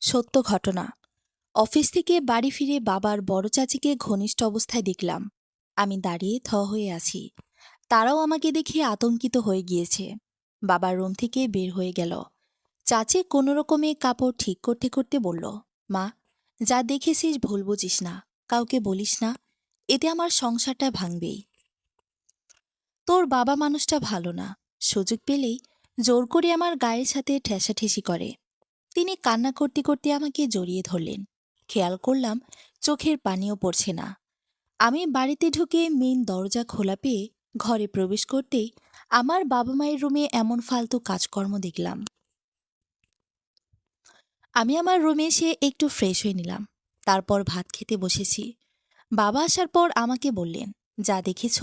সত্য ঘটনা। অফিস থেকে বাড়ি ফিরে বাবার বড় চাচিকে ঘনিষ্ঠ অবস্থায় দেখলাম। আমি দাঁড়িয়ে হয়ে আছি। তারাও আমাকে দেখে আতঙ্কিত হয়ে গিয়েছে। বাবার রুম থেকে বের হয়ে গেল। চাচি কোনো রকমে কাপড় ঠিক করতে করতে বলল, মা, যা দেখেছিস ভুল বুঝিস না, কাউকে বলিস না, এতে আমার সংসারটা ভাঙবেই। তোর বাবা মানুষটা ভালো না, সুযোগ পেলেই জোর করে আমার গায়ের সাথে ঠেসাঠেসি করে। তিনি কান্না করতে করতে আমাকে জড়িয়ে ধরলেন। খেয়াল করলাম চোখের পানিও পড়ছে না। আমি বাড়িতে ঢুকে মেইন দরজা খোলা পেয়ে ঘরে প্রবেশ করতেই আমার বাবা মায়ের রুমে এমন ফালতু কাজকর্ম দেখলাম। আমি আমার রুমে এসে একটু ফ্রেশ হয়ে নিলাম। তারপর ভাত খেতে বসেছি। বাবা আসার পর আমাকে বললেন, যা দেখেছ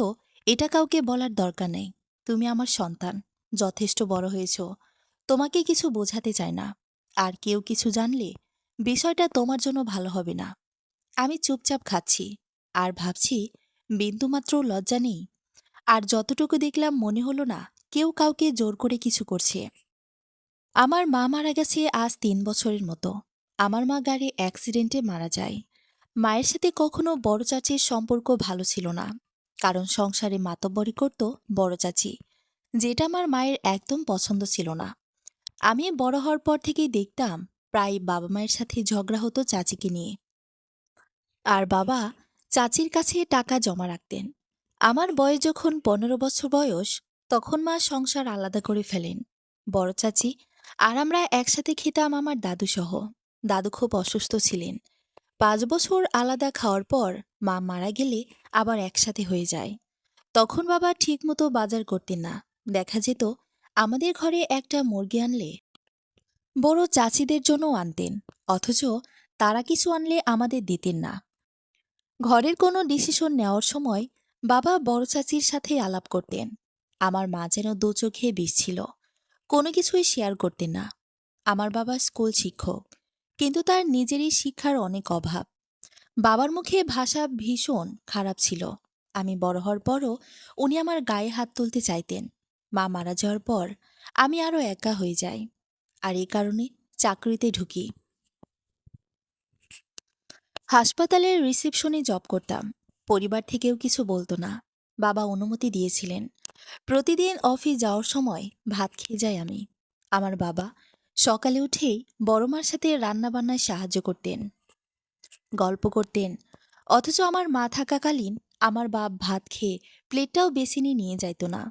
এটা কাউকে বলার দরকার নেই। তুমি আমার সন্তান, যথেষ্ট বড় হয়েছ। তোমাকে কিছু বোঝাতে চাই না। আর কেউ কিছু জানলে বিষয়টা তোমার জন্য ভালো হবে না। আমি চুপচাপ খাচ্ছি আর ভাবছি, বিন্দুমাত্র লজ্জা নেই। আর যতটুকু দেখলাম মনে হলো না কেউ কাউকে জোর করে কিছু করছে। আমার মা মারা গেছে আজ ৩ বছরের মতো। আমার মা গাড়ি অ্যাক্সিডেন্টে মারা যায়। মায়ের সাথে কখনো বড় চাচির সম্পর্ক ভালো ছিল না, কারণ সংসারে মাতব্বরি করত বড় চাচি, যেটা আমার মায়ের একদম পছন্দ ছিল না। আমি বড় হওয়ার পর থেকেই দেখতাম প্রায় বাবা মায়ের সাথে ঝগড়া হতো চাচিকে নিয়ে। আর বাবা চাচির কাছে টাকা জমা রাখতেন। আমার বয়স যখন ১৫ বছর বয়স, তখন মা সংসার আলাদা করে ফেলেন। বড় চাচি আর আমরা একসাথে খেতাম আমার দাদু সহ। দাদু খুব অসুস্থ ছিলেন। ৫ বছর আলাদা খাওয়ার পর মা মারা গেলে আবার একসাথে হয়ে যায়। তখন বাবা ঠিকমতো বাজার করতেন না। দেখা যেত আমাদের ঘরে একটা মুরগি আনলে বড় চাচিদের জন্যও আনতেন, অথচ তারা কিছু আনলে আমাদের দিতেন না। ঘরের কোনো ডিসিশন নেওয়ার সময় বাবা বড় চাচির সাথে আলাপ করতেন। আমার মা যেন দু চোখে বিষ ছিল, কোনো কিছুই শেয়ার করতেন না। আমার বাবা স্কুল শিক্ষক, কিন্তু তার নিজেরই শিক্ষার অনেক অভাব। বাবার মুখে ভাষা ভীষণ খারাপ ছিল। আমি বড় হওয়ার পরও উনি আমার গায়ে হাত তুলতে চাইতেন। মা মারা যাওয়ার পর আমি আরও একা হয়ে যাই, আর এই কারণে চাকরিতে ঢুকি। হাসপাতালের রিসেপশনে জব করতাম। পরিবার থেকেও কিছু বলতো না। বাবা অনুমতি দিয়েছিলেন। প্রতিদিন অফিস যাওয়ার সময় ভাত খেয়ে যাই আমি। আমার বাবা সকালে উঠেই বড় মার সাথে রান্নাবান্নায় সাহায্য করতেন, গল্প করতেন। অথচ আমার মা থাকাকালীন আমার বাপ ভাত খেয়ে প্লেটটাও বেসিনে নিয়ে যাইত না।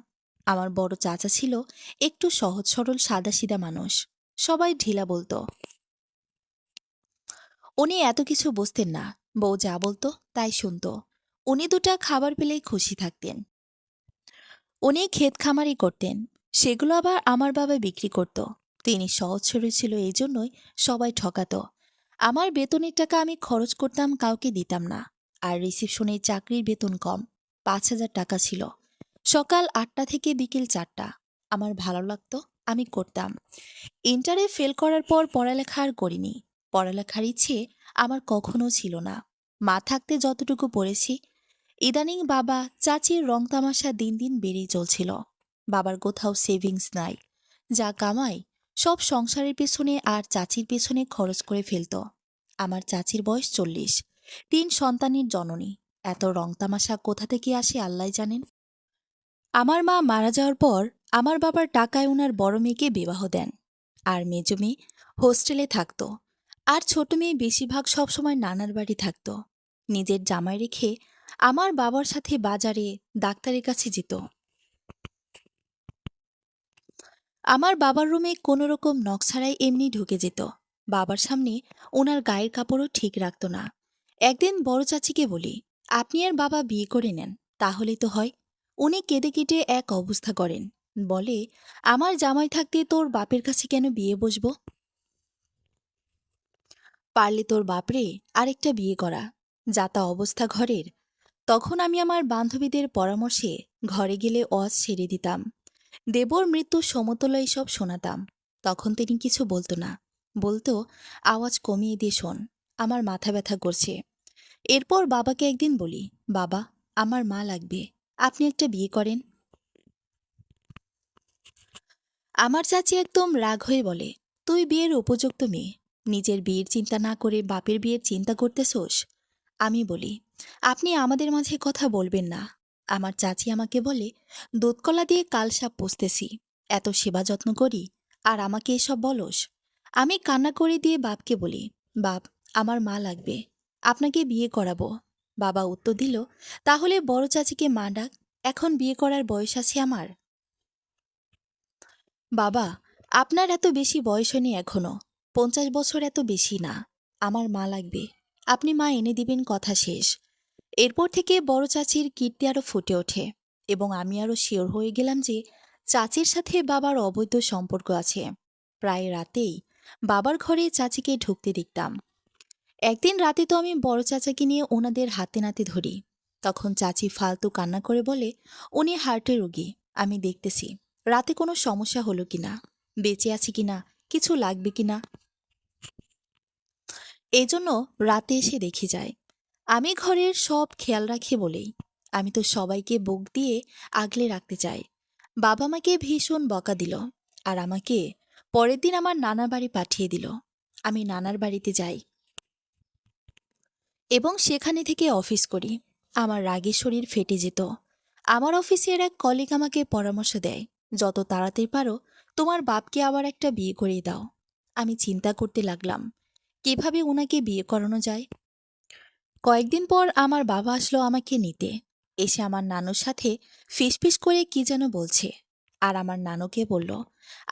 আমার বড় চাচা ছিল একটু সহজ সরল সাদাসিধা মানুষ। সবাই ঢিলা বলতো। উনি এত কিছু বুঝতেন না। বউ যা বলতো তাই শুনতো। উনি দুটা খাবার পেলেই খুশি থাকতেন। উনি ক্ষেত খামারি করতেন, সেগুলো আবার আমার বাবা বিক্রি করত। তিনি সহজ সরল ছিল, এই জন্যই সবাই ঠকাতো। আমার বেতনের টাকা আমি খরচ করতাম, কাউকে দিতাম না। আর রিসিপশনে চাকরির বেতন কম, ৫,০০০ টাকা ছিল। সকাল ৮টা থেকে বিকেল ৪টা। আমার ভালো লাগতো, আমি করতাম। ইন্টারে ফেল করার পর পড়ালেখা আর করিনি। পড়ালেখার ইচ্ছে আমার কখনো ছিল না। মা থাকতে যতটুকু পড়েছি। ইদানিং বাবা চাচির রং তামাশা দিন দিন বেড়েই চলছিল। বাবার কোথাও সেভিংস নাই। যা কামাই সব সংসারের পেছনে আর চাচির পেছনে খরচ করে ফেলত। আমার চাচির বয়স ৪০, ৩ সন্তানের জননী। এত রং তামাশা কোথা থেকে আসে আল্লাহ জানেন। আমার মা মারা যাওয়ার পর আমার বাবার টাকায় ওনার বড় মেয়েকে বিবাহ দেন। আর মেজো মেয়ে হোস্টেলে থাকত। আর ছোট মেয়ে বেশিরভাগ সবসময় নানার বাড়ি থাকত। নিজের জামাই রেখে আমার বাবার সাথে বাজারে, ডাক্তারের কাছে যেত। আমার বাবার রুমে কোনো রকম নখ ছাড়াই এমনি ঢুকে যেত। বাবার সামনে ওনার গায়ের কাপড়ও ঠিক রাখত না। একদিন বড় চাচিকে বলি, আপনি আর বাবা বিয়ে করে নেন, তাহলেই তো হয়। উনি কেঁদে কেটে এক অবস্থা করেন। বলে, আমার জামাই থাকতে তোর বাপের কাছে কেন বিয়ে বসবো? পারলে তোর বাপরে আরেকটা বিয়ে করা, যা তা অবস্থা ঘরের। তখন আমি আমার বান্ধবীদের পরামর্শে ঘরে গেলে ওয়াজ ছেড়ে দিতাম। দেবর মৃত্যু সমতুল্য এসব শোনাতাম। তখন তিনি কিছু বলতো না। বলতো, আওয়াজ কমিয়ে দিয়ে শোন, আমার মাথা ব্যথা করছে। এরপর বাবাকে একদিন বলি, বাবা, আমার মা লাগবে, আপনি একটা বিয়ে করেন। আমার চাচি একদম রাগ হয়ে বলে, তুই বিয়ের উপযুক্ত মেয়ে, নিজের বিয়ের চিন্তা না করে বাপের বিয়ের চিন্তা করতেছোস? আমি বলি, আপনি আমাদের মাঝে কথা বলবেন না। আমার চাচি আমাকে বলে, দুধকলা দিয়ে কালসাপ পুষতেছি, এত সেবা যত্ন করি, আর আমাকে এসব বলস? আমি কান্না করে দিয়ে বাপকে বলি, বাপ, আমার মা লাগবে, আপনাকে বিয়ে করাবো। বাবা উত্তর দিল, তাহলে বড় চাচিকে মা ডাক, এখন বিয়ে করার বয়স আছে আমার? বাবা, আপনার এত বেশি বয়স হয়নি এখনো, 50 বছর এত বেশি না। আমার মা লাগবে, আপনি মা এনে দিবেন, কথা শেষ। এরপর থেকে বড় চাচির কীর্তি আরো ফুটে ওঠে এবং আমি আরো শিওর হয়ে গেলাম যে চাচির সাথে বাবার অবৈধ সম্পর্ক আছে। প্রায় রাতেই বাবার ঘরে চাচিকে ঢুকতে দেখতাম। একদিন রাতে তো আমি বড় চাচাকে নিয়ে ওনাদের হাতে নাতে ধরি। তখন চাচি ফালতু কান্না করে বলে, উনি হার্টের রোগী, আমি দেখতেছি রাতে কোনো সমস্যা হলো কিনা, বেঁচে আছে কিনা, কিছু লাগবে কিনা, এজন্য রাতে এসে দেখে যায়। আমি ঘরের সব খেয়াল রাখি বলেই আমি তো সবাইকে বুক দিয়ে আগলে রাখতে চাই। বাবা মাকে ভীষণ বকা দিল, আর আমাকে পরের দিন আমার নানার বাড়ি পাঠিয়ে দিল। আমি নানার বাড়িতে যাই এবং সেখানে থেকে অফিস করি। আমার রাগে শরীর ফেটে যেত। আমার অফিসের এক কলিগ আমাকে পরামর্শ দেয়, যত তাড়াতাড়ি পারো তোমার বাপকে আবার একটা বিয়ে করিয়ে দাও। আমি চিন্তা করতে লাগলাম কিভাবে ওনাকে বিয়ে করানো যায়। কয়েকদিন পর আমার বাবা আসলো আমাকে নিতে। এসে আমার নানুর সাথে ফিসফিস করে কি যেন বলছে, আর আমার নানুকে বলল,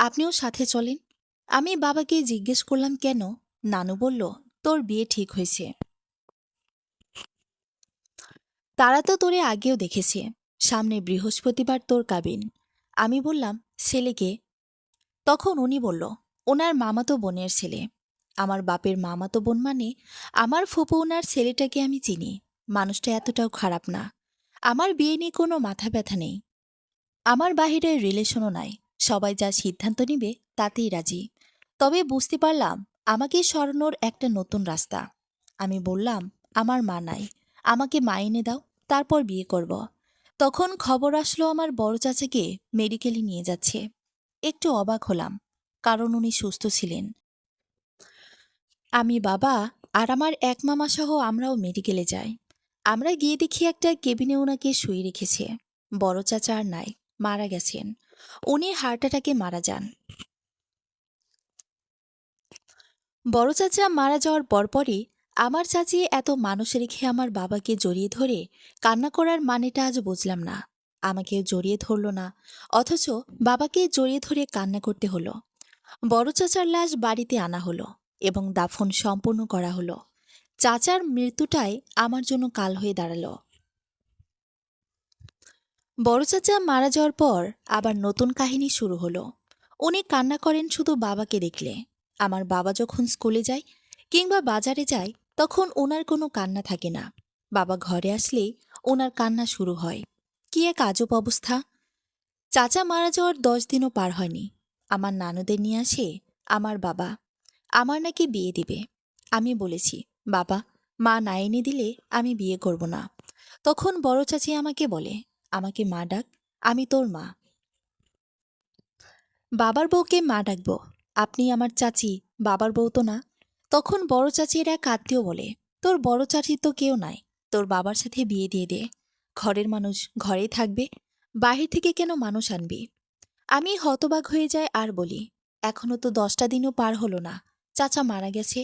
আপনিও সাথে চলেন। আমি বাবাকে জিজ্ঞেস করলাম কেন। নানু বলল, তোর বিয়ে ঠিক হয়েছে, তারা তো তোরে আগেও দেখেছে, সামনে বৃহস্পতিবার তোর কাবিন। আমি বললাম, ছেলেকে? তখন উনি বলল, ওনার মামাতো বোনের ছেলে। আমার বাপের মামাতো বোন মানে আমার ফুপু, ওনার ছেলেটাকে আমি চিনি, মানুষটা এতটাও খারাপ না। আমার বিয়ে নিয়ে কোনো মাথা ব্যথা নেই, আমার বাহিরে রিলেশনও নাই, সবাই যা সিদ্ধান্ত নিবে তাতেই রাজি। তবে বুঝতে পারলাম আমাকে সরানোর একটা নতুন রাস্তা। আমি বললাম, আমার মা নাই, আমাকে মা এনে দাও, তারপর বিয়ে করব। তখন খবর আসলো আমার বড় চাচাকে মেডিকেলে নিয়ে যাচ্ছে। একটু অবাক হলাম, কারণ উনি সুস্থ ছিলেন। আমি, বাবা আর আমার এক মামা সহ আমরাও মেডিকেলে যাই। আমরা গিয়ে দেখি একটা কেবিনে ওনাকে শুয়ে রেখেছে। বড় চাচা আর নাই, মারা গেছেন। উনি হার্ট অ্যাটাকে মারা যান। বড় চাচা মারা যাওয়ার পরপরই আমার চাচি এত মানুষ রেখে আমার বাবাকে জড়িয়ে ধরে কান্না করার মানেটা আজ বুঝলাম না। আমাকে জড়িয়ে ধরল না, অথচ বাবাকে জড়িয়ে ধরে কান্না করতে হলো। বড় চাচার লাশ বাড়িতে আনা হলো এবং দাফন সম্পূর্ণ করা হলো। চাচার মৃত্যুটাই আমার জন্য কাল হয়ে দাঁড়ালো। বড় চাচা মারা যাওয়ার পর আবার নতুন কাহিনী শুরু হলো। উনি কান্না করেন শুধু বাবাকে দেখলে। আমার বাবা যখন স্কুলে যায় কিংবা বাজারে যায় তখন ওনার কোনো কান্না থাকে না। বাবা ঘরে আসলেই ওনার কান্না শুরু হয়। কি এক আজব অবস্থা! চাচা মারা যাওয়ার 10 দিনও পার হয়নি, আমার নানুদের নিয়ে আসে আমার বাবা। আমার নাকি বিয়ে দিবে। আমি বলেছি, বাবা, মা না এনে দিলে আমি বিয়ে করব না। তখন বড় চাচি আমাকে বলে, আমাকে মা ডাক, আমি তোর মা। বাবার বউকে মা ডাকবো? আপনি আমার চাচি, বাবার বউ তো না। তখন বড় চাচির এক আত্মীয় বলে, তোর বড় চাচি তো কেউ নাই, তোর বাবার সাথে বিয়ে দিয়ে দে, ঘরের মানুষ ঘরেই থাকবে, বাহির থেকে কেন মানুষ আনবি? আমি হতবাক হয়ে যাই আর বলি, এখনো তো 10টা দিনও পার হলো না, চাচা মারা গেছে,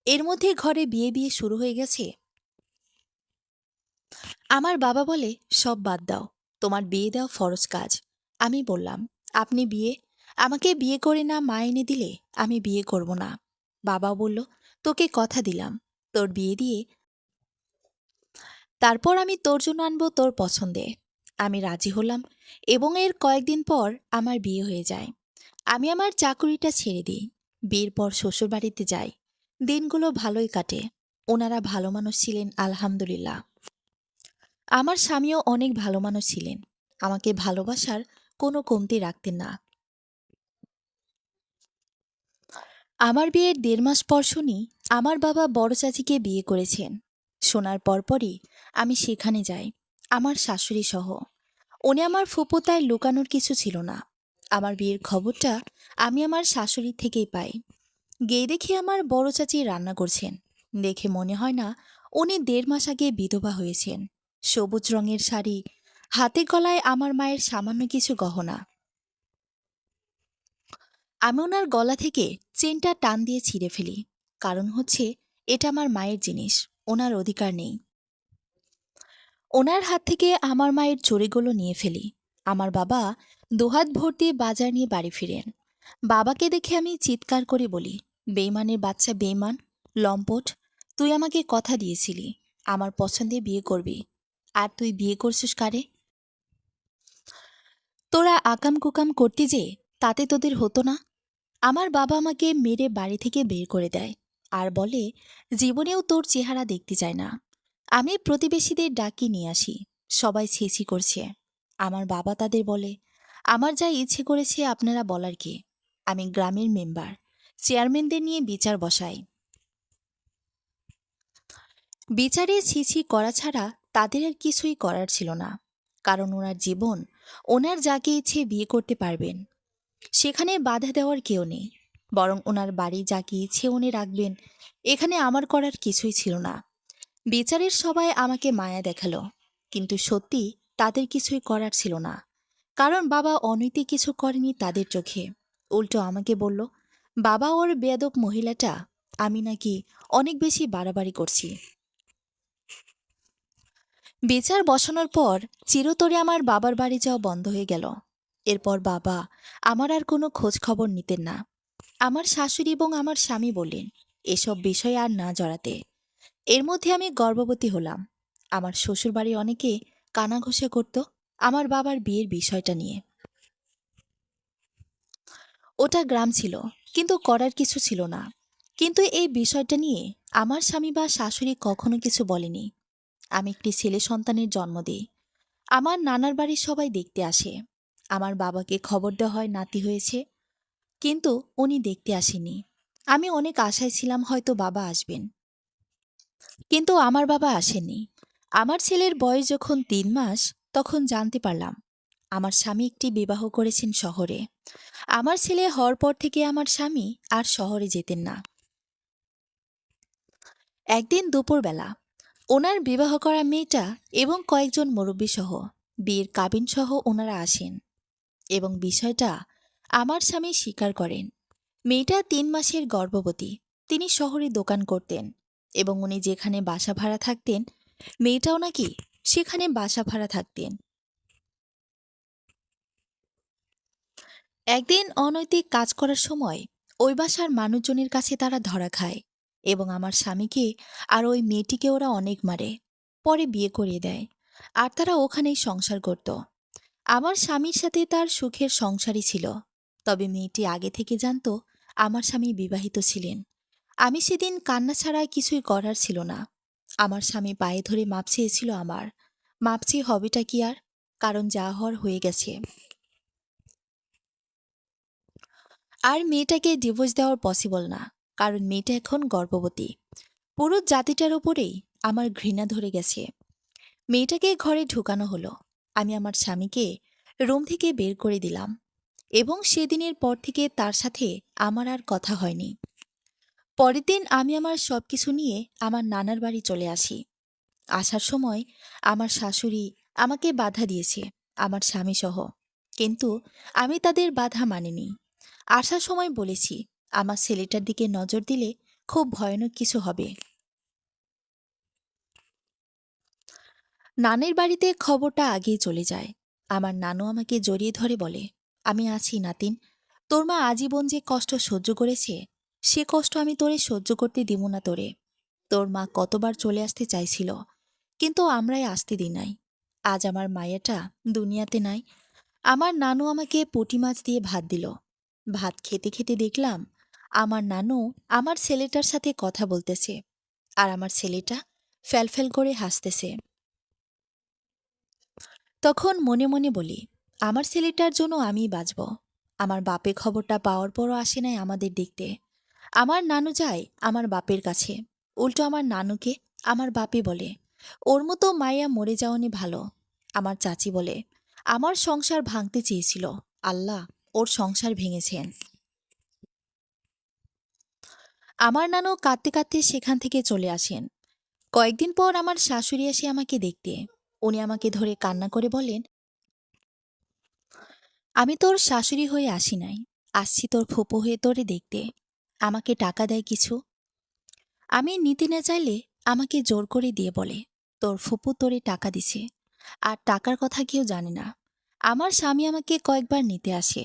এর মধ্যে ঘরে বিয়ে বিয়ে শুরু হয়ে গেছে। আমার বাবা বলে, সব বাদ দাও, তোমার বিয়ে দেওয়া ফরজ কাজ। আমি বললাম, আপনি বিয়ে, আমাকে বিয়ে করে না মা এনে দিলে আমি বিয়ে করব না। বাবা বলল, তোকে কথা দিলাম, তোর বিয়ে দিয়ে তারপর আমি তোর জন্য আনবো তোর পছন্দে। আমি রাজি হলাম এবং এর কয়েকদিন পর আমার বিয়ে হয়ে যায়। আমি আমার চাকুরিটা ছেড়ে দিই। বিয়ের পর শ্বশুরবাড়িতে যাই। দিনগুলো ভালোই কাটে। ওনারা ভালো মানুষ ছিলেন, আলহামদুলিল্লাহ। আমার স্বামীও অনেক ভালো মানুষ ছিলেন, আমাকে ভালোবাসার কোনো কমতি রাখতেন না। আমার বিয়ের 1.5 মাস পর শুনি আমার বাবা বড় চাচিকে বিয়ে করেছেন। শোনার পরপরই আমি সেখানে যাই, আমার শাশুড়ি সহ। উনি আমার ফুপু, তাই লুকানোর কিছু ছিল না। আমার বিয়ের খবরটা আমি আমার শাশুড়ির থেকেই পাই। গিয়ে দেখি আমার বড় চাচি রান্না করছেন। দেখে মনে হয় না উনি ১.৫ মাস আগে বিধবা হয়েছেন। সবুজ রঙের শাড়ি, হাতে গলায় আমার মায়ের সামান্য কিছু গহনা। আমি ওনার গলা থেকে চেনটা টান দিয়ে ছিঁড়ে ফেলি। কারণ হচ্ছে এটা আমার মায়ের জিনিস, ওনার অধিকার নেই। ওনার হাত থেকে আমার মায়ের চুড়িগুলো নিয়ে ফেলি। আমার বাবা দুহাত ভর্তি বাজার নিয়ে বাড়ি ফিরেন। বাবাকে দেখে আমি চিৎকার করে বলি, বেইমানের বাচ্চা বেইমান, লম্পট! তুই আমাকে কথা দিয়েছিলি আমার পছন্দে বিয়ে করবি, আর তুই বিয়ে করছিস কারে? তোরা আকাম কুকাম করতি যে, তাতে তোদের হতো না? আমার বাবা আমাকে মেরে বাড়ি থেকে বের করে দেয় আর বলে, জীবনেও তোর চেহারা দেখতে চায় না। আমি প্রতিবেশীদের ডাকি নিয়ে আসি, সবাই ছিছি করছে। আমার বাবা তাদের বলে, আমার যা ইচ্ছে করেছে আপনারা বলার কি? আমি গ্রামের মেম্বার, চেয়ারম্যানদের নিয়ে বিচার বসাই। বিচারে ছিছি করা ছাড়া তাদের আর কিছুই করার ছিল না। কারণ ওনার জীবন, ওনার যাকে ইচ্ছে বিয়ে করতে পারবেন, সেখানে বাধা দেওয়ার কেউ নেই। বরং ওনার বাড়ি যাকে ইচ্ছে উনি রাখবেন, এখানে আমার করার কিছুই ছিল না। বিচারের সবাই আমাকে মায়া দেখালো, কিন্তু সত্যি তাদের কিছুই করার ছিল না। কারণ বাবা অনৈতিক কিছু করেনি তাদের চোখে। উল্টো আমাকে বলল, বাবা ওর বেয়াদব মহিলাটা, আমি নাকি অনেক বেশি বাড়াবাড়ি করছি। বিচার বসানোর পর চিরতরে আমার বাবার বাড়ি যাওয়া বন্ধ হয়ে গেল। এরপর বাবা আমার আর কোনো খোঁজ খবর নিতেন না। আমার শাশুড়ি এবং আমার স্বামী বললেন এসব বিষয়ে আর না জড়াতে। এর মধ্যে আমি গর্ভবতী হলাম। আমার শ্বশুরবাড়ি অনেকে কানাঘুষা করত আমার বাবার বিয়ের বিষয়টা নিয়ে। ওটা গ্রাম ছিল, কিন্তু করার কিছু ছিল না। কিন্তু এই বিষয়টা নিয়ে আমার স্বামী বা শাশুড়ি কখনো কিছু বলেনি। আমি একটি ছেলে সন্তানের জন্ম দিই। আমার নানার বাড়ির সবাই দেখতে আসে। আমার বাবাকে খবর দেওয়া হয় নাতি হয়েছে, কিন্তু উনি দেখতে আসেনি। আমি অনেক আশায় ছিলাম হয়তো বাবা আসবেন, কিন্তু আমার বাবা আসেননি। আমার ছেলের বয়স যখন ৩ মাস, তখন জানতে পারলাম আমার স্বামী একটি বিবাহ করেছেন শহরে। আমার ছেলে হওয়ার পর থেকে আমার স্বামী আর শহরে যেতেন না। একদিন দুপুরবেলা ওনার বিবাহ করা মেয়েটা এবং কয়েকজন মুরব্বী সহ, বিয়ের কাবিন সহ ওনারা আসেন এবং বিষয়টা আমার স্বামী স্বীকার করেন। মেয়েটা ৩ মাসের গর্ভবতী। তিনি শহরে দোকান করতেন এবং উনি যেখানে বাসা ভাড়া থাকতেন, মেয়েটাও নাকি সেখানে বাসা ভাড়া থাকতেন। একদিন অনৈতিক কাজ করার সময় ওই বাসার মানুষজনের কাছে তারা ধরা খায় এবং আমার স্বামীকে আর ওই মেয়েটিকে ওরা অনেক মারে। পরে বিয়ে করিয়ে দেয় আর তারা ওখানেই সংসার করত। আমার স্বামীর সাথে তার সুখের সংসারই ছিল। তবে মেয়েটি আগে থেকে জানত আমার স্বামী বিবাহিত ছিলেন। আমি সেদিন কান্না ছাড়া কিছুই করার ছিল না। আমার স্বামী পায়ে ধরে মাপ চেয়েছিল আমার। মাপ চেয়ে হবেটা কি আর? কারণ যা হওয়ার হয়ে গেছে। আর মেয়েটাকে ডিভোর্স দেওয়ার পসিবল না, কারণ মেয়েটা এখন গর্ভবতী। পুরো জাতিটার উপরেই আমার ঘৃণা ধরে গেছে। মেয়েটাকে ঘরে ঢুকানো হলো। আমি আমার স্বামীকে রুম থেকে বের করে দিলাম এবং সেদিনের পর থেকে তার সাথে আমার আর কথা হয়নি। পরের দিন আমি আমার সবকিছু নিয়ে আমার নানার বাড়ি চলে আসি। আসার সময় আমার শাশুড়ি আমাকে বাধা দিয়েছে, আমার স্বামী সহ। কিন্তু আমি তাদের বাধা মানিনি। আসার সময় বলেছি আমার ছেলেটার দিকে নজর দিলে খুব ভয়ানক কিছু হবে। নানের বাড়িতে খবরটা আগেই চলে যায়। আমার নানু আমাকে জড়িয়ে ধরে বলে, আমি আছি নাতিন। তোর মা আজীবন যে কষ্ট সহ্য করেছে, সে কষ্ট আমি তোরে সহ্য করতে দিব না তোরে। তোর মা কতবার চলে আসতে চাইছিল, কিন্তু আমরাই আসতে দিই নাই। আজ আমার মায়েটা দুনিয়াতে নাই। আমার নানু আমাকে পুঁটি মাছ দিয়ে ভাত দিল। ভাত খেতে খেতে দেখলাম আমার নানু আমার ছেলেটার সাথে কথা বলতেছে, আর আমার ছেলেটা ফ্যালফ্যাল করে হাসতেছে। তখন মনে মনে বলি, আমার ছেলেটার জন্য আমিই বাঁচব। আমার বাপে খবরটা পাওয়ার পরও আসে নাই আমাদের দেখতে। আমার নানু যায় আমার বাপের কাছে, উল্টো আমার নানুকে আমার বাপে বলে, ওর মতো মাইয়া মরে যাওয়ানি ভালো। আমার চাচি বলে, আমার সংসার ভাঙতে চেয়েছিল, আল্লাহ ওর সংসার ভেঙেছেন। আমার নানু কাঁদতে কাঁদতে সেখান থেকে চলে আসেন। কয়েকদিন পর আমার শাশুড়ি আসে আমাকে দেখতে। উনি আমাকে ধরে কান্না করে বলেন, আমি তোর শাশুড়ি হয়ে আসি নাই, আসছি তোর ফুপু হয়ে তোরে দেখতে। আমাকে টাকা দেয় কিছু। আমি নিতে না চাইলে আমাকে জোর করে দিয়ে বলে, তোর ফুপু তোরে টাকা দিছে, আর টাকার কথা কেউ জানে না। আমার স্বামী আমাকে কয়েকবার নিতে আসে।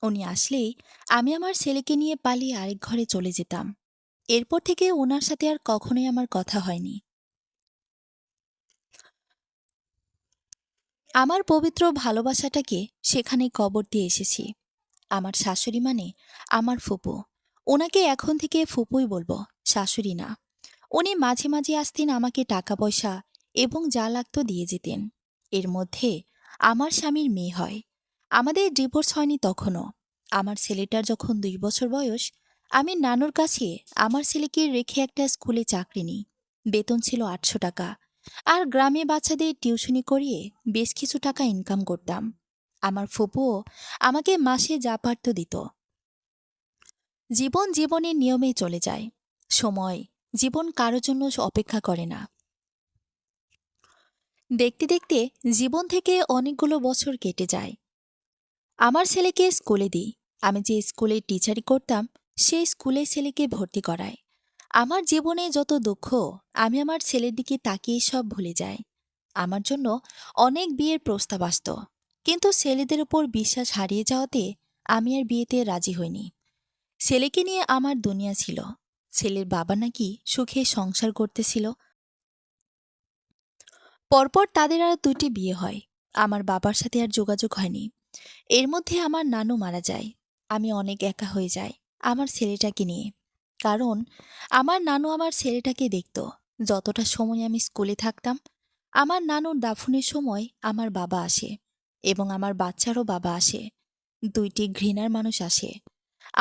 উনি আসলেই আমি আমার ছেলেকে নিয়ে পালিয়ে আরেক ঘরে চলে যেতাম। এরপর থেকে ওনার সাথে আর কখনোই আমার কথা হয়নি। আমার পবিত্র ভালোবাসাটাকে সেখানে কবর দিয়ে এসেছি। আমার শাশুড়ি মানে আমার ফুপু। ওনাকে এখন থেকে ফুপুই বলবো, শাশুড়ি না। উনি মাঝে মাঝে আসতেন, আমাকে টাকা পয়সা এবং যা লাগতো দিয়ে যেতেন। এর মধ্যে আমার স্বামীর মেয়ে হয়। আমাদের ডিভোর্স হয়নি তখনও। আমার ছেলেটার যখন 2 বছর বয়স, আমি নানুর কাছে আমার ছেলেকে রেখে একটা স্কুলে চাকরি নিই। বেতন ছিল 800 টাকা। আর গ্রামে বাচ্চাদের টিউশনি করিয়ে বেশ কিছু টাকা ইনকাম করতাম। আমার ফুপুও আমাকে মাসে যা পারত দিত। জীবন জীবনের নিয়মেই চলে যায়। সময়, জীবন কারো জন্য অপেক্ষা করে না। দেখতে দেখতে জীবন থেকে অনেকগুলো বছর কেটে যায়। আমার ছেলেকে স্কুলে দিই। আমি যে স্কুলে টিচারি করতাম, সেই স্কুলে ছেলেকে ভর্তি করায়। আমার জীবনে যত দুঃখ, আমি আমার ছেলের দিকে তাকিয়ে সব ভুলে যাই। আমার জন্য অনেক বিয়ের প্রস্তাব আসত, কিন্তু ছেলেদের উপর বিশ্বাস হারিয়ে যাওয়াতে আমি আর বিয়েতে রাজি হইনি। ছেলেকে নিয়ে আমার দুনিয়া ছিল। ছেলের বাবা নাকি সুখে সংসার করতেছিল। পরপর তাদের আর 2টি বিয়ে হয়। আমার বাবার সাথে আর যোগাযোগ হয়নি। এর মধ্যে আমার নানু মারা যায়। আমি অনেক একা হয়ে যাই আমার ছেলেটাকে নিয়ে। কারণ আমার নানু আমার ছেলেটাকে দেখত। যতটা সময় আমি স্কুলে থাকতাম, আমার নানুর দাফনের সময় আমার বাবা আসে, এবং আমার বাচ্চারও বাবা আসে। 2টি ঘৃণার মানুষ আসে।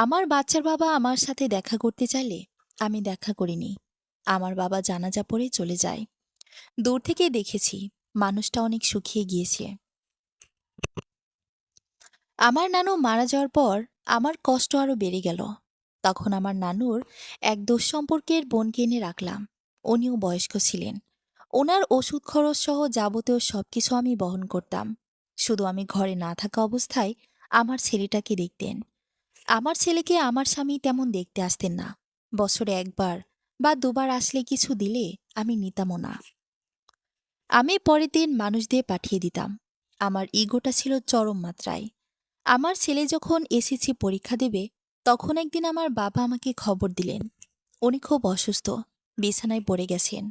আমার বাচ্চার বাবা আমার সাথে দেখা করতে চাইলে আমি দেখা করিনি। আমার বাবা জানাজা পড়ে চলে যায়। দূর থেকে দেখেছি মানুষটা অনেক শুকিয়ে গিয়েছে। আমার নানু মারা যাওয়ার পর আমার কষ্ট আরো বেড়ে গেল। তখন আমার নানুর এক দুঃসম্পর্কের বোনকে এনে রাখলাম। উনিও বয়স্ক ছিলেন। ওনার ওষুধ খরচ সহ যাবতীয় সবকিছু আমি বহন করতাম। শুধু আমি ঘরে না থাকা অবস্থায় আমার ছেলেটাকে দেখতেন। আমার ছেলেকে আমার স্বামী তেমন দেখতে আসতেন না। বছরে একবার বা দুবার আসলে কিছু দিলে আমি নিতামও না। আমি পরের দিন মানুষ দিয়ে পাঠিয়ে দিতাম। আমার ইগোটা ছিল চরম মাত্রায়। আমার ছেলে যখন এসএসসি পরীক্ষা দেবে, তখন একদিন আমার বাবা আমাকে খবর দিলেন উনি খুব অসুস্থ, বিছানায় পড়ে গেছেন।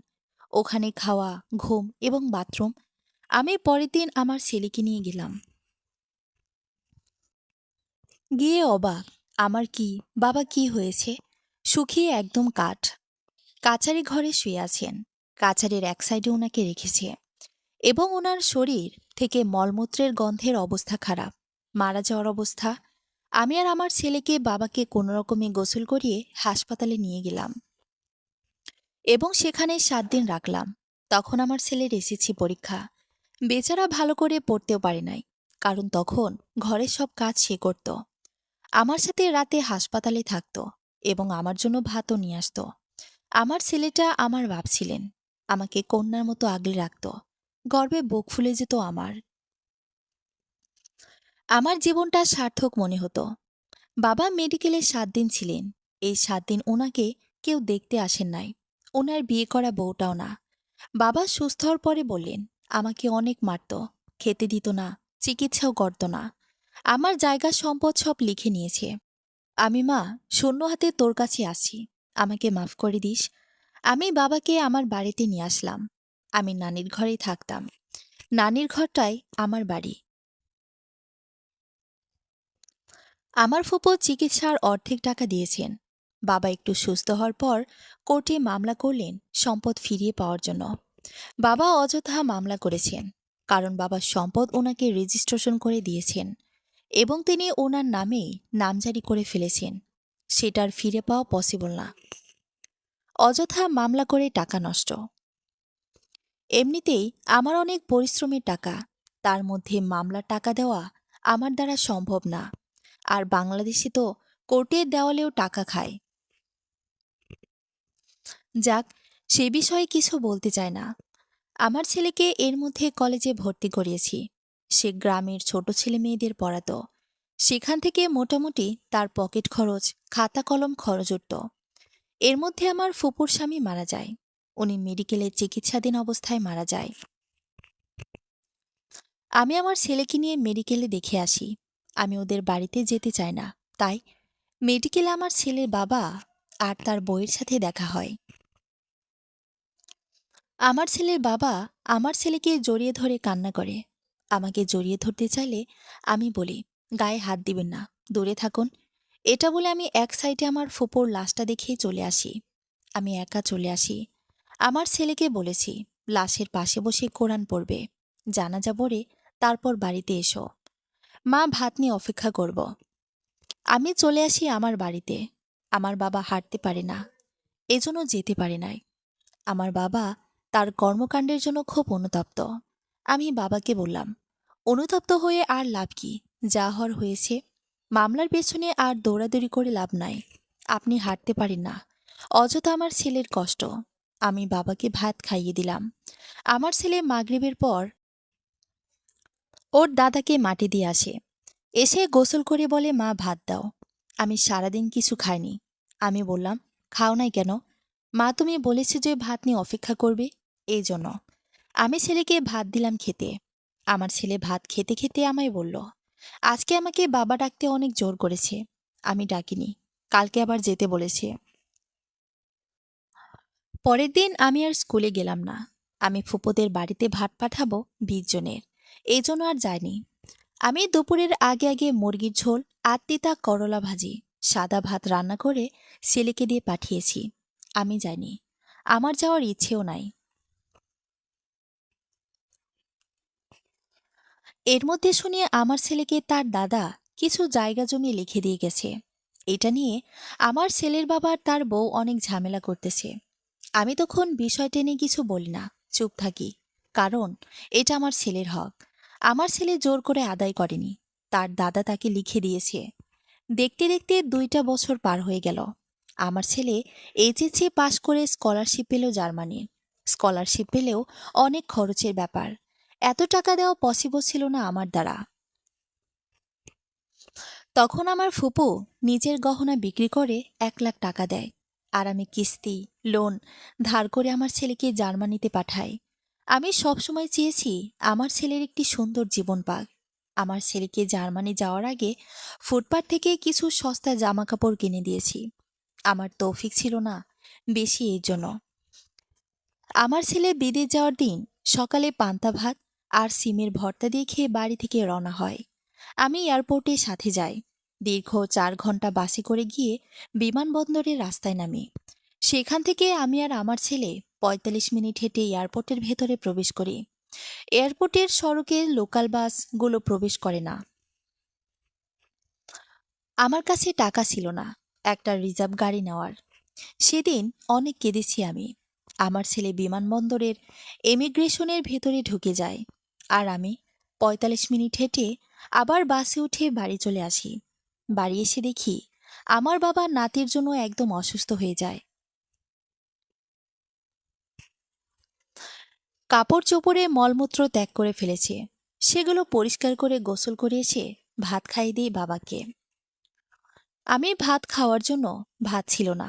ওখানে খাওয়া, ঘুম এবং বাথরুম। আমি পরের দিন আমার ছেলেকে নিয়ে গেলাম। গিয়ে অবাক, আমার কি, বাবা কি হয়েছে? শুকিয়ে একদম কাঠ। কাচারি ঘরে শুয়ে আছেন। কাচারির এক সাইডে ওনাকে রেখেছে, এবং ওনার শরীর থেকে মলমূত্রের গন্ধের অবস্থা খারাপ, মারা যাওয়ার অবস্থা। আমি আর আমার ছেলেকে বাবাকে কোনোরকমে গোসল করিয়ে হাসপাতালে নিয়ে গেলাম, এবং সেখানে 7 দিন রাখলাম। তখন আমার ছেলের এসেছি পরীক্ষা। বেচারা ভালো করে পড়তেও পারে নাই, কারণ তখন ঘরের সব কাজ সে করত। আমার সাথে রাতে হাসপাতালে থাকত, এবং আমার জন্য ভাতও নিয়ে আসত। আমার ছেলেটা আমার বাপ ছিলেন। আমাকে কন্যার মতো আগলে রাখত। গর্বে বুক ফুলে যেত আমার। আমার জীবনটা সার্থক মনে হতো। বাবা মেডিকেলে 7 দিন ছিলেন। এই 7 দিন ওনাকে কেউ দেখতে আসেন নাই। ওনার বিয়ে করা বউটাও না। বাবা সুস্থ হওয়ার পরে বললেন, আমাকে অনেক মারত, খেতে দিত না, চিকিৎসাও করত না। আমার জায়গা সম্পদ সব লিখে নিয়েছে। আমি মা শূন্য হাতে তোর কাছে আসি, আমাকে মাফ করে দিস। আমি বাবাকে আমার বাড়িতে নিয়ে আসলাম। আমি নানির ঘরেই থাকতাম। নানির ঘরটাই আমার বাড়ি। আমার ফুপো চিকিৎসার অর্ধেক টাকা দিয়েছেন। বাবা একটু সুস্থ হওয়ার পর কোর্টে মামলা করলেন সম্পদ ফিরিয়ে পাওয়ার জন্য। বাবা অযথা মামলা করেছেন, কারণ বাবার সম্পদ ওনাকে রেজিস্ট্রেশন করে দিয়েছেন, এবং তিনি ওনার নামেই নামজারি করে ফেলেছেন। সেটার ফিরে পাওয়া পসিবল না। অযথা মামলা করে টাকা নষ্ট। এমনিতেই আমার অনেক পরিশ্রমের টাকা, তার মধ্যে মামলার টাকা দেওয়া আমার দ্বারা সম্ভব না। আর বাংলাদেশে তো কোর্টের দেওয়ালেও টাকা খায়। যাক, সে বিষয়ে কিছু বলতে চায় না। আমার ছেলেকে এর মধ্যে কলেজে ভর্তি করিয়েছি। সে গ্রামের ছোট ছেলে মেয়েদের পড়াতো। সেখান থেকে মোটামুটি তার পকেট খরচ, খাতা কলম খরচ উঠত। এর মধ্যে আমার ফুপুর স্বামী মারা যায়। উনি মেডিকেলে চিকিৎসাধীন অবস্থায় মারা যায়। আমি আমার ছেলেকে নিয়ে মেডিকেলে দেখে আসি। আমি ওদের বাড়িতে যেতে চাই না। তাই মেডিকেলে আমার ছেলের বাবা আর তার বউয়ের সাথে দেখা হয়। আমার ছেলের বাবা আমার ছেলেকে জড়িয়ে ধরে কান্না করে। আমাকে জড়িয়ে ধরতে চাইলে আমি বলি, গায়ে হাত দিবেন না, দূরে থাকুন। এটা বলে আমি এক সাইডে আমার ফুপুর লাশটা দেখেই চলে আসি। আমি একা চলে আসি। আমার ছেলেকে বলেছি লাশের পাশে বসে কোরআন পড়বে, জানাজা পড়ে তারপর বাড়িতে এসো। মা ভাত নিয়ে অপেক্ষা করব। আমি চলে আসি আমার বাড়িতে। আমার বাবা হাঁটতে পারে না, এজন্য যেতে পারে নাই। আমার বাবা তার কর্মকাণ্ডের জন্য খুব অনুতপ্ত। আমি বাবাকে বললাম, অনুতপ্ত হয়ে আর লাভ কি? যা হওয়ার হয়েছে। মামলার পেছনে আর দৌড়াদৌড়ি করে লাভ নাই। আপনি হাঁটতে পারেন না, অযথা আমার ছেলের কষ্ট। আমি বাবাকে ভাত খাইয়ে দিলাম। আমার ছেলে মাগরিবের পর ওর দাদাকে মাটি দিয়ে আসে। এসে গোসল করে বলে, মা ভাত দাও। আমি সারাদিন কিছু খাইনি। আমি বললাম, খাও নাই কেন? মা, তুমি বলেছে যে ভাত নিয়ে অপেক্ষা করবে, এই জন্য। আমি ছেলেকে ভাত দিলাম খেতে। আমার ছেলে ভাত খেতে খেতে আমায় বলল, আজকে আমাকে বাবা ডাকতে অনেক জোর করেছে। আমি ডাকিনি, কালকে আবার যেতে বলেছে। পরের দিন আমি আর স্কুলে গেলাম না। আমি ফুপোদের বাড়িতে ভাত পাঠাবো 20 জনের, এই জন্য আর যাইনি। আমি দুপুরের আগে আগে মুরগির ঝোল আর তিতা করলা ভাজি, সাদা ভাত রান্না করে ছেলেকে দিয়ে পাঠিয়েছি। আমি যাইনি, আমার যাওয়ার ইচ্ছেও নাই। এর মধ্যে শুনিয়ে আমার ছেলেকে তার দাদা কিছু জায়গা জমি লিখে দিয়ে গেছে। এটা নিয়ে আমার ছেলের বাবা আর তার বউ অনেক ঝামেলা করতেছে। আমি তখন বিষয় টেনে কিছু বলি না, চুপ থাকি। কারণ এটা আমার ছেলের হক। আমার ছেলে জোর করে আদায় করেনি, তার দাদা তাকে লিখে দিয়েছে। দেখতে দেখতে 2টা বছর পার হয়ে গেল। আমার ছেলে এইচএসসি পাশ করে স্কলারশিপ পেল জার্মানির। স্কলারশিপ পেলেও অনেক খরচের ব্যাপার। এত টাকা দেওয়া পসিবল ছিল না আমার দ্বারা। তখন আমার ফুপু নিজের গহনা বিক্রি করে 1 লাখ টাকা দেয়। আর আমি কিস্তি, লোন ধার করে আমার ছেলেকে জার্মানিতে পাঠাই। আমি সবসময় চেয়েছি আমার ছেলের একটি সুন্দর জীবন পাক। আমার ছেলেকে জার্মানি যাওয়ার আগে ফুটপাত থেকে কিছু সস্তা জামাকাপড় কিনে দিয়েছি। আমার তৌফিক ছিল না বেশি, এই জন্য। আমার ছেলে বিদেশ যাওয়ার দিন সকালে পান্তা ভাত আর সিমের ভর্তা দিয়ে খেয়ে বাড়ি থেকে রওনা হয়। আমি এয়ারপোর্টে সাথে যাই। দীর্ঘ 4 ঘন্টা বাসে করে গিয়ে বিমানবন্দরের রাস্তায় নামি। সেখান থেকে আমি আর আমার ছেলে 45 মিনিট হেঁটে এয়ারপোর্টের ভেতরে প্রবেশ করি। এয়ারপোর্টের সড়কে লোকাল বাসগুলো প্রবেশ করে না। আমার কাছে টাকা ছিল না একটা রিজার্ভ গাড়ি নেওয়ার। সেদিন অনেক কেঁদেছি আমি। আমার ছেলে বিমানবন্দরের এমিগ্রেশনের ভেতরে ঢুকে যায়। আর আমি 45 মিনিট হেঁটে আবার বাসে উঠে বাড়ি চলে আসি। বাড়ি এসে দেখি আমার বাবা নাতির জন্য একদম অসুস্থ হয়ে যায়। কাপড় চোপড়ে মলমূত্র ত্যাগ করে ফেলেছে। সেগুলো পরিষ্কার করে গোসল করে এসে ভাত খাইয়ে দিই বাবাকে। আমি ভাত খাওয়ার জন্য ভাত ছিল না।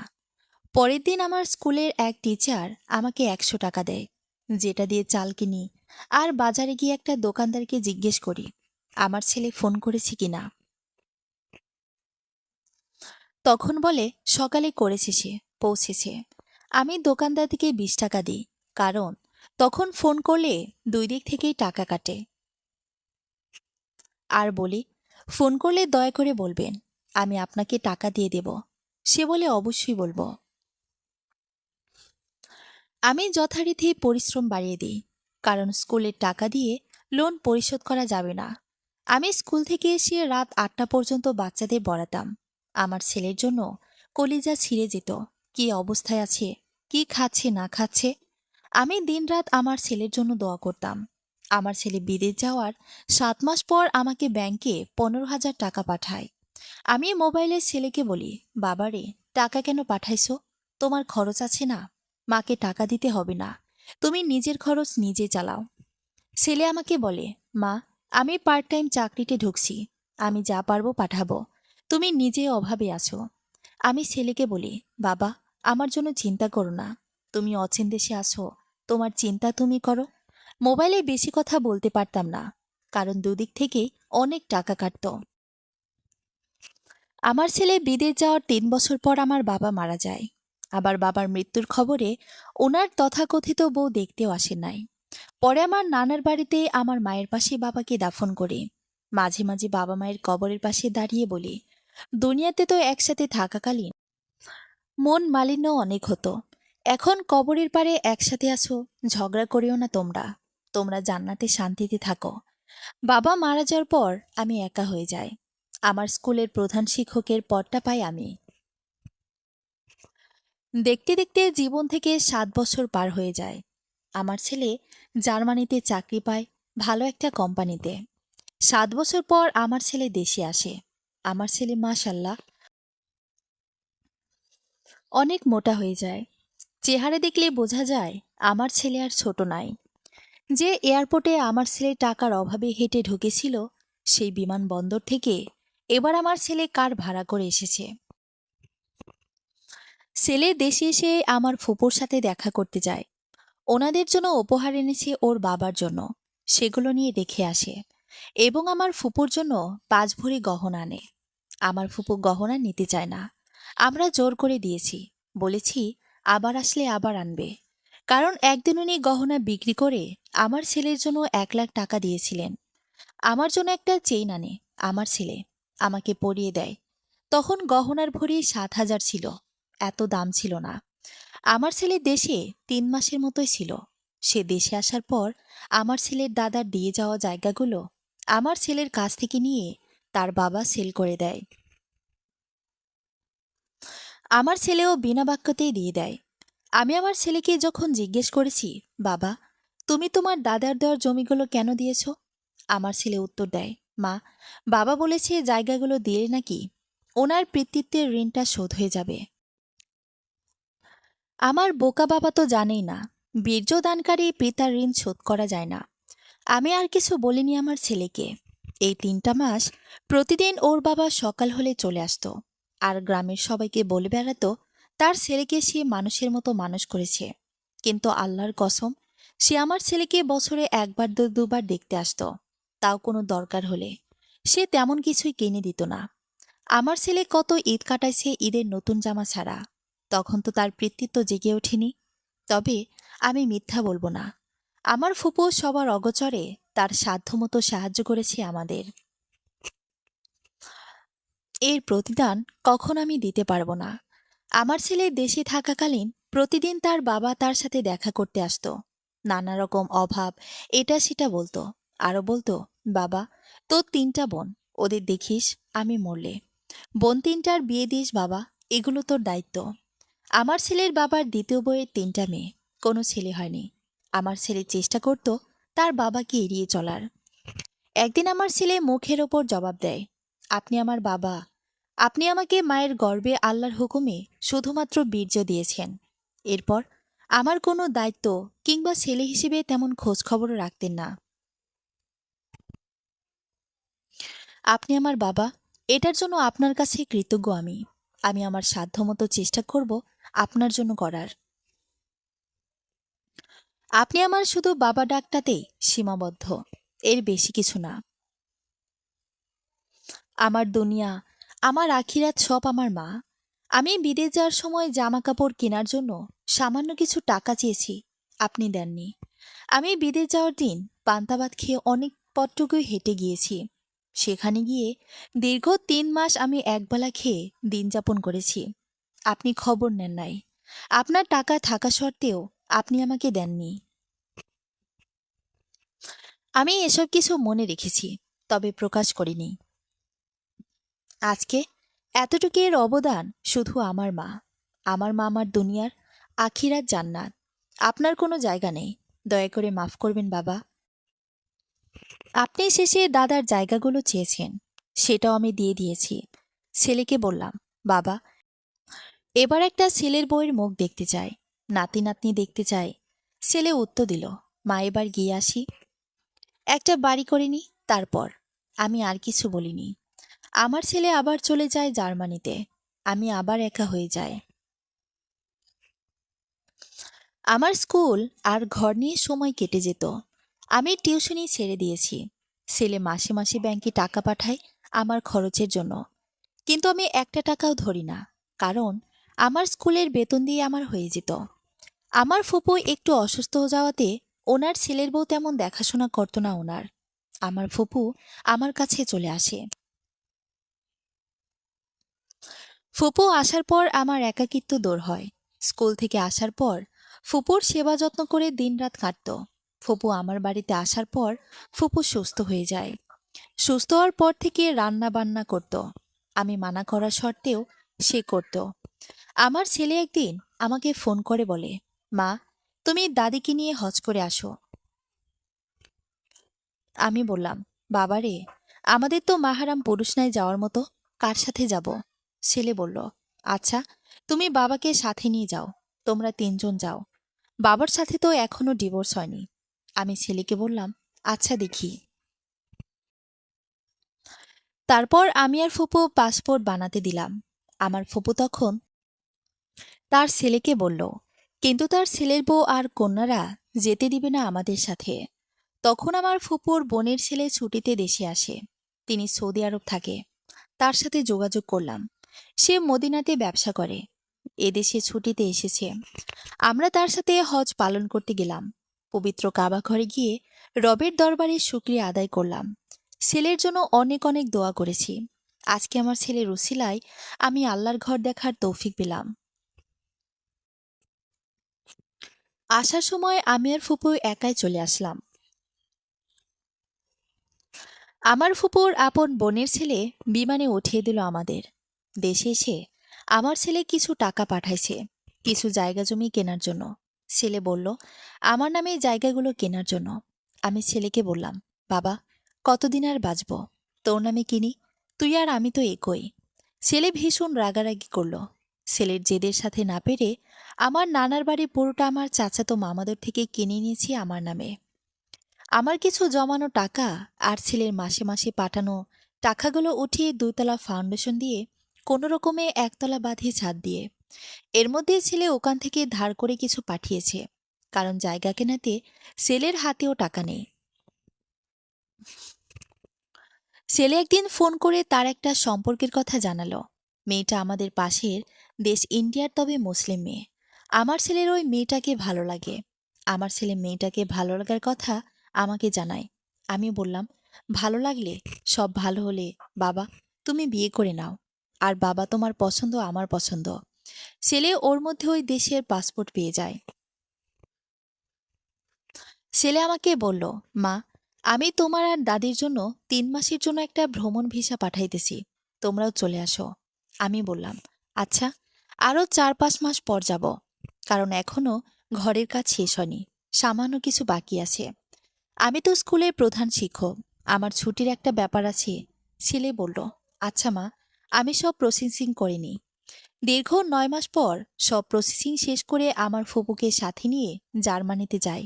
পরের দিন আমার স্কুলের এক টিচার আমাকে 100 টাকা দেয়, যেটা দিয়ে চাল কিনি আর বাজারে গিয়ে একটা দোকানদারকে জিজ্ঞেস করি আমার ছেলে ফোন করেছে কিনা। তখন বলে সকালে করেছে, সে পৌঁছেছে। আমি দোকানদারকে 20 টাকা দিই, কারণ তখন ফোন করলে 2 দিক থেকেই টাকা কাটে। আর বলি, ফোন করলে দয়া করে বলবেন আমি আপনাকে টাকা দিয়ে দেব। সে বলে, অবশ্যই বলবো। আমি যথারীতি পরিশ্রম বাড়িয়ে দিই, কারণ স্কুলের টাকা দিয়ে লোন পরিশোধ করা যাবে না। আমি স্কুল থেকে এসে রাত 8টা পর্যন্ত বাচ্চাদের পড়াতাম। আমার ছেলের জন্য কলিজা ছিঁড়ে যেত, কি অবস্থায় আছে, কি খাচ্ছে না খাচ্ছে। আমি দিনরাত আমার ছেলের জন্য দোয়া করতাম। আমার ছেলে বিদেশ যাওয়ার 7 মাস পর আমাকে ব্যাংকে 15,000 টাকা পাঠায়। আমি মোবাইলে ছেলেকে বলি, বাবারে টাকা কেন পাঠাইছো, তোমার খরচ আছে না? মাকে টাকা দিতে হবে না, তুমি নিজের খরচ নিজে চালাও। ছেলে আমাকে বলে, মা, আমি পার্ট টাইম চাকরিতে ঢুকছি, আমি যা পারবো পাঠাবো, তুমি নিজে অভাবে আছো। আমি ছেলেকে বলি, বাবা, আমার জন্য চিন্তা করো না, তুমি অচেন দেশে আছো, তোমার চিন্তা তুমি করো। মোবাইলে বেশি কথা বলতে পারতাম না, কারণ দুদিক থেকেই অনেক টাকা কাটত। আমার ছেলে বিদেশ যাওয়ার 3 বছর পর আমার বাবা মারা যায়। আবার বাবার মৃত্যুর খবরে ওনার তথাকথিত বউ দেখতেও আসে নাই। পরে আমার নানার বাড়িতে আমার মায়ের পাশে বাবাকে দাফন করে মাঝে মাঝে বাবা মায়ের কবরের পাশে দাঁড়িয়ে বলি, দুনিয়াতে তো একসাথে থাকাকালীন মন মালিন্য অনেক হতো, এখন কবরের পারে একসাথে আছো, ঝগড়া করিও না, তোমরা তোমরা জান্নাতে শান্তিতে থাকো। বাবা মারা যাওয়ার পর আমি একা হয়ে যাই। আমার স্কুলের প্রধান শিক্ষকের পদটা পাই আমি। দেখতে দেখতে জীবন থেকে 7 বছর পার হয়ে যায়। আমার ছেলে জার্মানিতে চাকরি পায়, ভালো একটা কোম্পানিতে। 7 বছর পর আমার ছেলে দেশে আসে। আমার ছেলে মাশাল্লাহ অনেক মোটা হয়ে যায়। চেহারা দেখলে বোঝা যায় আমার ছেলে আর ছোট নাই। যে এয়ারপোর্টে আমার ছেলে টাকার অভাবে হেঁটে ঢুকেছিল, সেই বিমানবন্দর থেকে এবার আমার ছেলে কার ভাড়া করে এসেছে। ছেলে দেশে এসে আমার ফুপুর সাথে দেখা করতে যায়। ওনাদের জন্য উপহার এনেছে ওর বাবার জন্য, সেগুলো নিয়ে রেখে আসে এবং আমার ফুপুর জন্য 5 ভরি গহনা আনে। আমার ফুপু গহনা নিতে চায় না, আমরা জোর করে দিয়েছি, বলেছি আবার আসলে আবার আনবে। কারণ একদিন উনি গহনা বিক্রি করে আমার ছেলের জন্য 1 লাখ টাকা দিয়েছিলেন। আমার জন্য একটা চেইন আনে আমার ছেলে, আমাকে পরিয়ে দেয়। তখন গহনার ভরি 7,000 ছিল, এত দাম ছিল না। আমার ছেলে দেশে 3 মাসের মতোই ছিল। সে দেশে আসার পর আমার ছেলের দাদার দিয়ে যাওয়া জায়গাগুলো আমার ছেলের কাছ থেকে নিয়ে তার বাবা সেল করে দেয়। আমার ছেলেও বিনা বাক্যতেই দিয়ে দেয়। আমি আমার ছেলেকে যখন জিজ্ঞেস করেছি, বাবা, তুমি তোমার দাদার দেওয়ার জমিগুলো কেন দিয়েছ, আমার ছেলে উত্তর দেয়, মা, বাবা বলেছে জায়গাগুলো দিলে নাকি ওনার পিতৃত্বের ঋণটা শোধ হয়ে যাবে। আমার বোকা বাবা তো জানেই না বীর্যদানকারী পিতার ঋণ শোধ করা যায় না। আমি আর কিছু বলিনি আমার ছেলেকে। এই 3টা মাস প্রতিদিন ওর বাবা সকাল হলে চলে আসতো আর গ্রামের সবাইকে বলে বেড়াতো তার ছেলেকে সে মানুষের মতো মানুষ করেছে। কিন্তু আল্লাহর কসম, সে আমার ছেলেকে বছরে একবার দুবার দেখতে আসতো, তাও কোনো দরকার হলে। সে তেমন কিছুই কিনে দিত না। আমার ছেলে কত ঈদ কাটাইছে ঈদের নতুন জামা ছাড়া, তখন তো তার পিতৃত্ব জেগে ওঠেনি। তবে আমি মিথ্যা বলবো না, আমার ফুপু সবার অগোচরে তার সাধ্যমতো সাহায্য করেছে আমাদের। এর প্রতিদান কখন আমি দিতে পারবো না। আমার ছেলে দেশে থাকাকালীন প্রতিদিন তার বাবা তার সাথে দেখা করতে আসতো। নানা রকম অভাব এটা সেটা বলতো, আরো বলতো, বাবা, তোর 3টা বোন, ওদের দেখিস, আমি মরলে বোন 3টার বিয়ে দিস বাবা, এগুলো তোর দায়িত্ব। আমার ছেলের বাবার দ্বিতীয় বইয়ের 3টা মেয়ে, কোনো ছেলে হয়নি। আমার ছেলে চেষ্টা করত তার বাবাকে এড়িয়ে চলার। একদিন আমার ছেলে মুখের ওপর জবাব দেয়, আপনি আমার বাবা, আপনি আমাকে মায়ের গর্ভে আল্লাহর হুকুমে শুধুমাত্র বীর্য দিয়েছেন। এরপর আমার কোনো দায়িত্ব কিংবা ছেলে হিসেবে তেমন খোঁজ খবরও রাখতেন না। আপনি আমার বাবা, এটার জন্য আপনার কাছে কৃতজ্ঞ আমি। আমি আমার সাধ্যমতো চেষ্টা করব আপনার জন্য করার। আপনি আমার শুধু বাবা ডাকটাতেই সীমাবদ্ধ, এর বেশি কিছু না। আমার দুনিয়া, আমার আখিরাত সব আমার মা। আমি বিদেশ যাওয়ার সময় জামা কাপড় কেনার জন্য সামান্য কিছু টাকা চেয়েছি, আপনি দেননি। আমি বিদেশ যাওয়ার দিন পান্তা ভাত খেয়ে অনেক পথটুকুই হেঁটে গিয়েছি। সেখানে গিয়ে দীর্ঘ 3 মাস আমি একবেলা খেয়ে দিন যাপন করেছি। আপনি খবর নেন নাই। আপনার টাকা থাকা সত্ত্বেও আপনি আমাকে দেননি। আমি এসব কিছু মনে রেখেছি, তবে প্রকাশ করিনি। আজকে এতটুকুর অবদান শুধু আমার মা। আমার মা আমার দুনিয়ার আখিরাত জান্নাত। আপনার কোনো জায়গা নেই, দয়া করে মাফ করবেন বাবা। আপনি শেষে দাদার জায়গাগুলো চেয়েছেন, সেটাও আমি দিয়ে দিয়েছি। ছেলেকে বললাম, বাবা, এবার একটা ছেলের বউয়ের মুখ দেখতে চাই। নাতি নাতনি দেখতে চায়। ছেলে উত্তর দিল, মা এবার গিয়ে আসি, একটা বাড়ি করে নি। তারপর আমি আর কিছু বলিনি। আমার ছেলে আবার চলে যায় জার্মানিতে। আমি আবার একা হয়ে যাই। আমার স্কুল আর ঘর নিয়ে সময় কেটে যেত। আমি টিউশনি ছেড়ে দিয়েছি। ছেলে মাসে মাসে ব্যাংকে টাকা পাঠায় আমার খরচের জন্য। কিন্তু আমি একটা টাকাও ধরি না, কারণ আমার স্কুলের বেতন দিয়ে আমার হয়ে যেত। আমার ফুপু একটু অসুস্থ হয়ে যাওয়াতে ওনার ছেলের বউ তেমন দেখাশোনা করতো না ওনার। আমার ফুপু আমার কাছে চলে আসে। ফুপু আসার পর আমার একাকিত্ব দূর হয়। স্কুল থেকে আসার পর ফুপুর সেবা যত্ন করে দিনরাত কাটতো। ফুপু আমার বাড়িতে আসার পর ফুপু সুস্থ হয়ে যায়। সুস্থ হওয়ার পর থেকে রান্না বান্না করত। আমি মানা করা সত্ত্বেও সে করত। আমার ছেলে একদিন আমাকে ফোন করে বলে, মা, তুমি দাদিকে নিয়ে হজ করে আসো। আমি বললাম, বাবারে, আমাদের তো মাহারাম পুরুষ নাই যাওয়ার মতো, কার সাথে যাব? ছেলে বলল, আচ্ছা, তুমি বাবাকে সাথে নিয়ে যাও, তোমরা তিনজন যাও। বাবার সাথে তো এখনো ডিভোর্স হয়নি। আমি ছেলেকে বললাম, আচ্ছা দেখি। তারপর আমি আর ফুপু পাসপোর্ট বানাতে দিলাম। আমার ফুপু তখন তার ছেলেকে বলল, কিন্তু তার ছেলের বউ আর কন্যারা যেতে দিবে না আমাদের সাথে। তখন আমার ফুপুর বোনের ছেলে ছুটিতে দেশে আসে। তিনি সৌদি আরব থাকে। তার সাথে যোগাযোগ করলাম। সে মদিনাতে ব্যবসা করে, এদেশে ছুটিতে এসেছে। আমরা তার সাথে হজ পালন করতে গেলাম। পবিত্র কাবা ঘরে গিয়ে রবের দরবারে শুকরিয়া আদায় করলাম। ছেলের জন্য অনেক অনেক দোয়া করেছি। আজকে আমার ছেলের উসিলায় আমি আল্লাহর ঘর দেখার তৌফিক পেলাম। আসার সময় আমি আর ফুপু একাই চলে আসলাম। আমার ফুপুর আপন বোনের ছেলে বিমানে উঠিয়ে দিল আমাদের। দেশে এসে আমার ছেলে কিছু টাকা পাঠাইছে কিছু জায়গা জমি কেনার জন্য। ছেলে বলল, আমার নামে এই জায়গাগুলো কেনার জন্য। আমি ছেলেকে বললাম, বাবা, কতদিন আর বাঁচব? তোর নামে কিনি, তুই আর আমি তো একই। ছেলে ভীষণ রাগারাগি করল। ছেলের জেদের সাথে না পেরে আমার নানার বাড়ি পুরোটা আমার চাচাতো মামাদের থেকে কিনে নিয়েছি আমার নামে। আমার কিছু জমানো টাকা আর ছেলের মাসে মাসে পাঠানো টাকাগুলো উঠিয়ে দুতলা ফাউন্ডেশন দিয়ে কোনো রকমে একতলা বাঁধিয়ে ছাদ দিয়ে, এর মধ্যে ছেলে ওখান থেকে ধার করে কিছু পাঠিয়েছে, কারণ জায়গা কেনাতে ছেলের হাতেও টাকা নেই। ছেলে একদিন ফোন করে তার একটা সম্পর্কের কথা জানালো। মেয়েটা আমাদের পাশের দেশ ইন্ডিয়ার, তবে মুসলিম মেয়ে। আমার ছেলের ওই মেয়েটাকে ভালো লাগে। আমার ছেলে মেয়েটাকে ভালো লাগার কথা আমাকে জানায়। আমি বললাম, ভালো লাগলে, সব ভালো হলে বাবা, তুমি বিয়ে করে নাও। আর বাবা, তোমার পছন্দ আমার পছন্দ। ছেলে ওর মধ্যে ওই দেশের পাসপোর্ট পেয়ে যায়। ছেলে আমাকে বলল, মা, আমি তোমার আর দাদির জন্য 3 মাসের জন্য একটা ভ্রমণ ভিসা পাঠাইতেছি, তোমরাও চলে আসো। আমি বললাম, আচ্ছা, আরও 4-5 মাস পর যাব, কারণ এখনো ঘরের কাজ শেষ হয়নি, সামান্য কিছু বাকি আছে। আমি তো স্কুলের প্রধান শিক্ষক, আমার ছুটির একটা ব্যাপার আছে। ছেলে বলল, আচ্ছা মা, আমি সব প্রসেসিং করে নিই। দীর্ঘ 9 মাস পর সব প্রসেসিং শেষ করে আমার ফুপুকে সাথে নিয়ে জার্মানিতে যাই।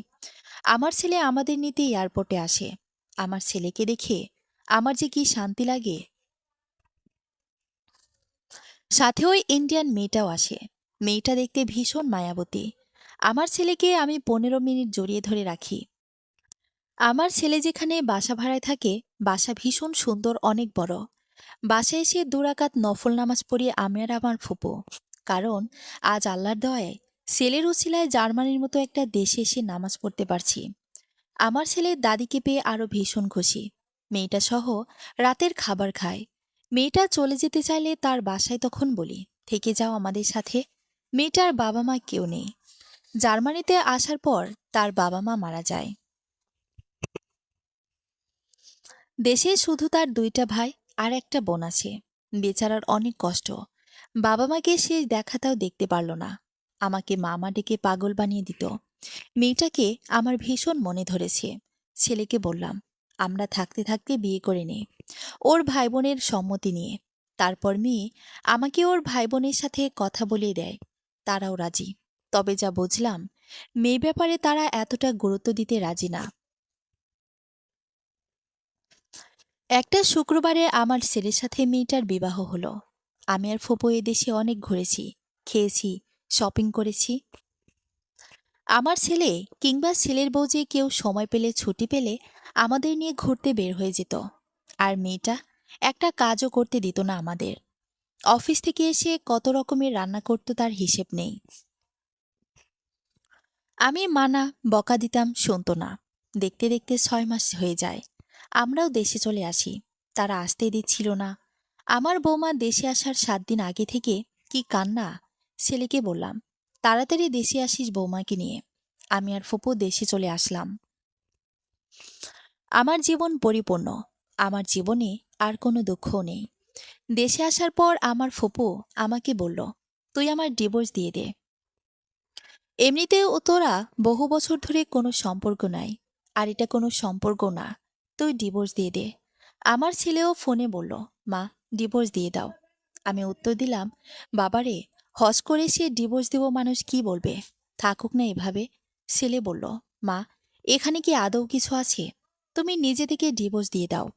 আমার ছেলে আমাদের নিতে এয়ারপোর্টে আসে। আমার ছেলেকে দেখে আমার যে কি শান্তি লাগে। সাথে ওই ইন্ডিয়ান মেয়েটাও আসে। মেয়েটা দেখতে ভীষণ মায়াবতী। আমার ছেলেকে আমি 15 মিনিট জড়িয়ে ধরে রাখি। আমার ছেলে যেখানে বাসা ভাড়ায় থাকে, বাসা ভীষণ সুন্দর, অনেক বড়। বাসায় এসে 2 রাকাত নফল নামাজ পড়ি আমি আর আমার ফুপু। কারণ আজ আল্লাহর দয়ায় ছেলের উছিলায় জার্মানির মতো একটা দেশে এসে নামাজ পড়তে পারছি। আমার ছেলের দাদিকে পেয়ে আরো ভীষণ খুশি। মেয়েটা সহ রাতের খাবার খায়। মেয়েটা চলে যেতে চাইলে তার বাসায় তখন বলি, থেকে যাও আমাদের সাথে। মেয়েটার বাবা মা কেউ নেই। জার্মানিতে আসার পর তার বাবা মা মারা যায়। দেশে শুধু তার 2টা ভাই আর একটা বোন আছে। বেচারার অনেক কষ্ট। বাবা মাকে সে দেখাটাও দেখতে পারল না। আমাকে মামা ডেকে পাগল বানিয়ে দিত। মেয়েটাকে আমার ভীষণ মনে ধরেছে। ছেলেকে বললাম, আমরা থাকতে থাকতে বিয়ে করে নে, ওর ভাই বোনের সম্মতি নিয়ে। তারপর মেয়ে আমাকে ওর ভাই বোনের সাথে কথা বলিয়ে দেয়, তারাও রাজি। তবে যা বুঝলাম, মেয়ে ব্যাপারে তারা এতটা গুরুত্ব দিতে রাজি না। একটা শুক্রবারে আমার ছেলের সাথে মেয়েটার বিবাহ হলো। আমি আর ফুপু এদেশে অনেক ঘুরেছি, খেয়েছি, শপিং করেছি। আমার ছেলে কিংবা ছেলের বউ যে কেউ সময় পেলে, ছুটি পেলে আমাদের নিয়ে ঘুরতে বের হয়ে যেত। আর মেয়েটা একটা কাজও করতে দিত না আমাদের। অফিস থেকে এসে কত রকমের রান্না করত তার হিসেব নেই। আমি মানা বকা দিতাম, শুনতো না। দেখতে দেখতে 6 মাস হয়ে যায়। আমরাও দেশে চলে আসি। তারা আসতে দিচ্ছিল না। আমার বৌমা দেশে আসার 7 দিন আগে থেকে কি কান্না! ছেলেকে বললাম, তাড়াতাড়ি দেশে আসিস বৌমাকে নিয়ে। আমি আর ফুপু দেশে চলে আসলাম। আমার জীবন পরিপূর্ণ। আমার জীবনে আর কোনো দুঃখও নেই। দেশে আসার পর আমার ফুপু আমাকে বলল, তুই আমার ডিভোর্স দিয়ে দে। এমনিতেও তোরা বহু বছর ধরে কোনো সম্পর্ক নাই, আর এটা কোনো সম্পর্ক না। তুই ডিভোর্স দিয়ে দে। আমার ছেলেও ফোনে বলল, মা, ডিভোর্স দিয়ে দাও। আমি উত্তর দিলাম, বাবারে, হজ করে সে ডিভোর্স দেব, মানুষ কি বলবে? থাকুক না এভাবে। ছেলে বলল, মা, এখানে কি আদৌ কিছু আছে? তুমি নিজে থেকে ডিভোর্স দিয়ে দাও।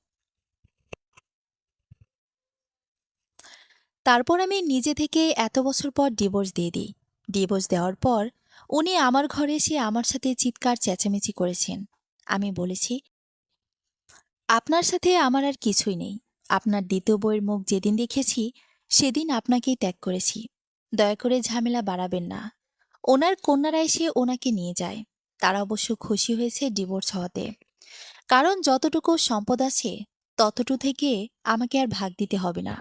তারপর আমি নিজে থেকে এত বছর পর ডিভোর্স দিয়ে দিই। ডিভোর্স দেওয়ার পর উনি আমার ঘরে এসে আমার সাথে চিৎকার চেঁচামেচি করেছেন। আমি বলেছি, আপনার সাথে আমার আর কিছুই নেই। আপনার দ্বিতীয় বউয়ের মুখ যেদিন দেখেছি সেদিন আপনাকেই ত্যাগ করেছি। দয়া করে ঝামেলা বাড়াবেন না। ওনার কন্যারা এসে ওনাকে নিয়ে যায়। তারা অবশ্য খুশি হয়েছে ডিভোর্স হওয়াতে। কারণ যতটুকু সম্পদ আছে ততটুকু থেকে আমাকে আর ভাগ দিতে হবে না।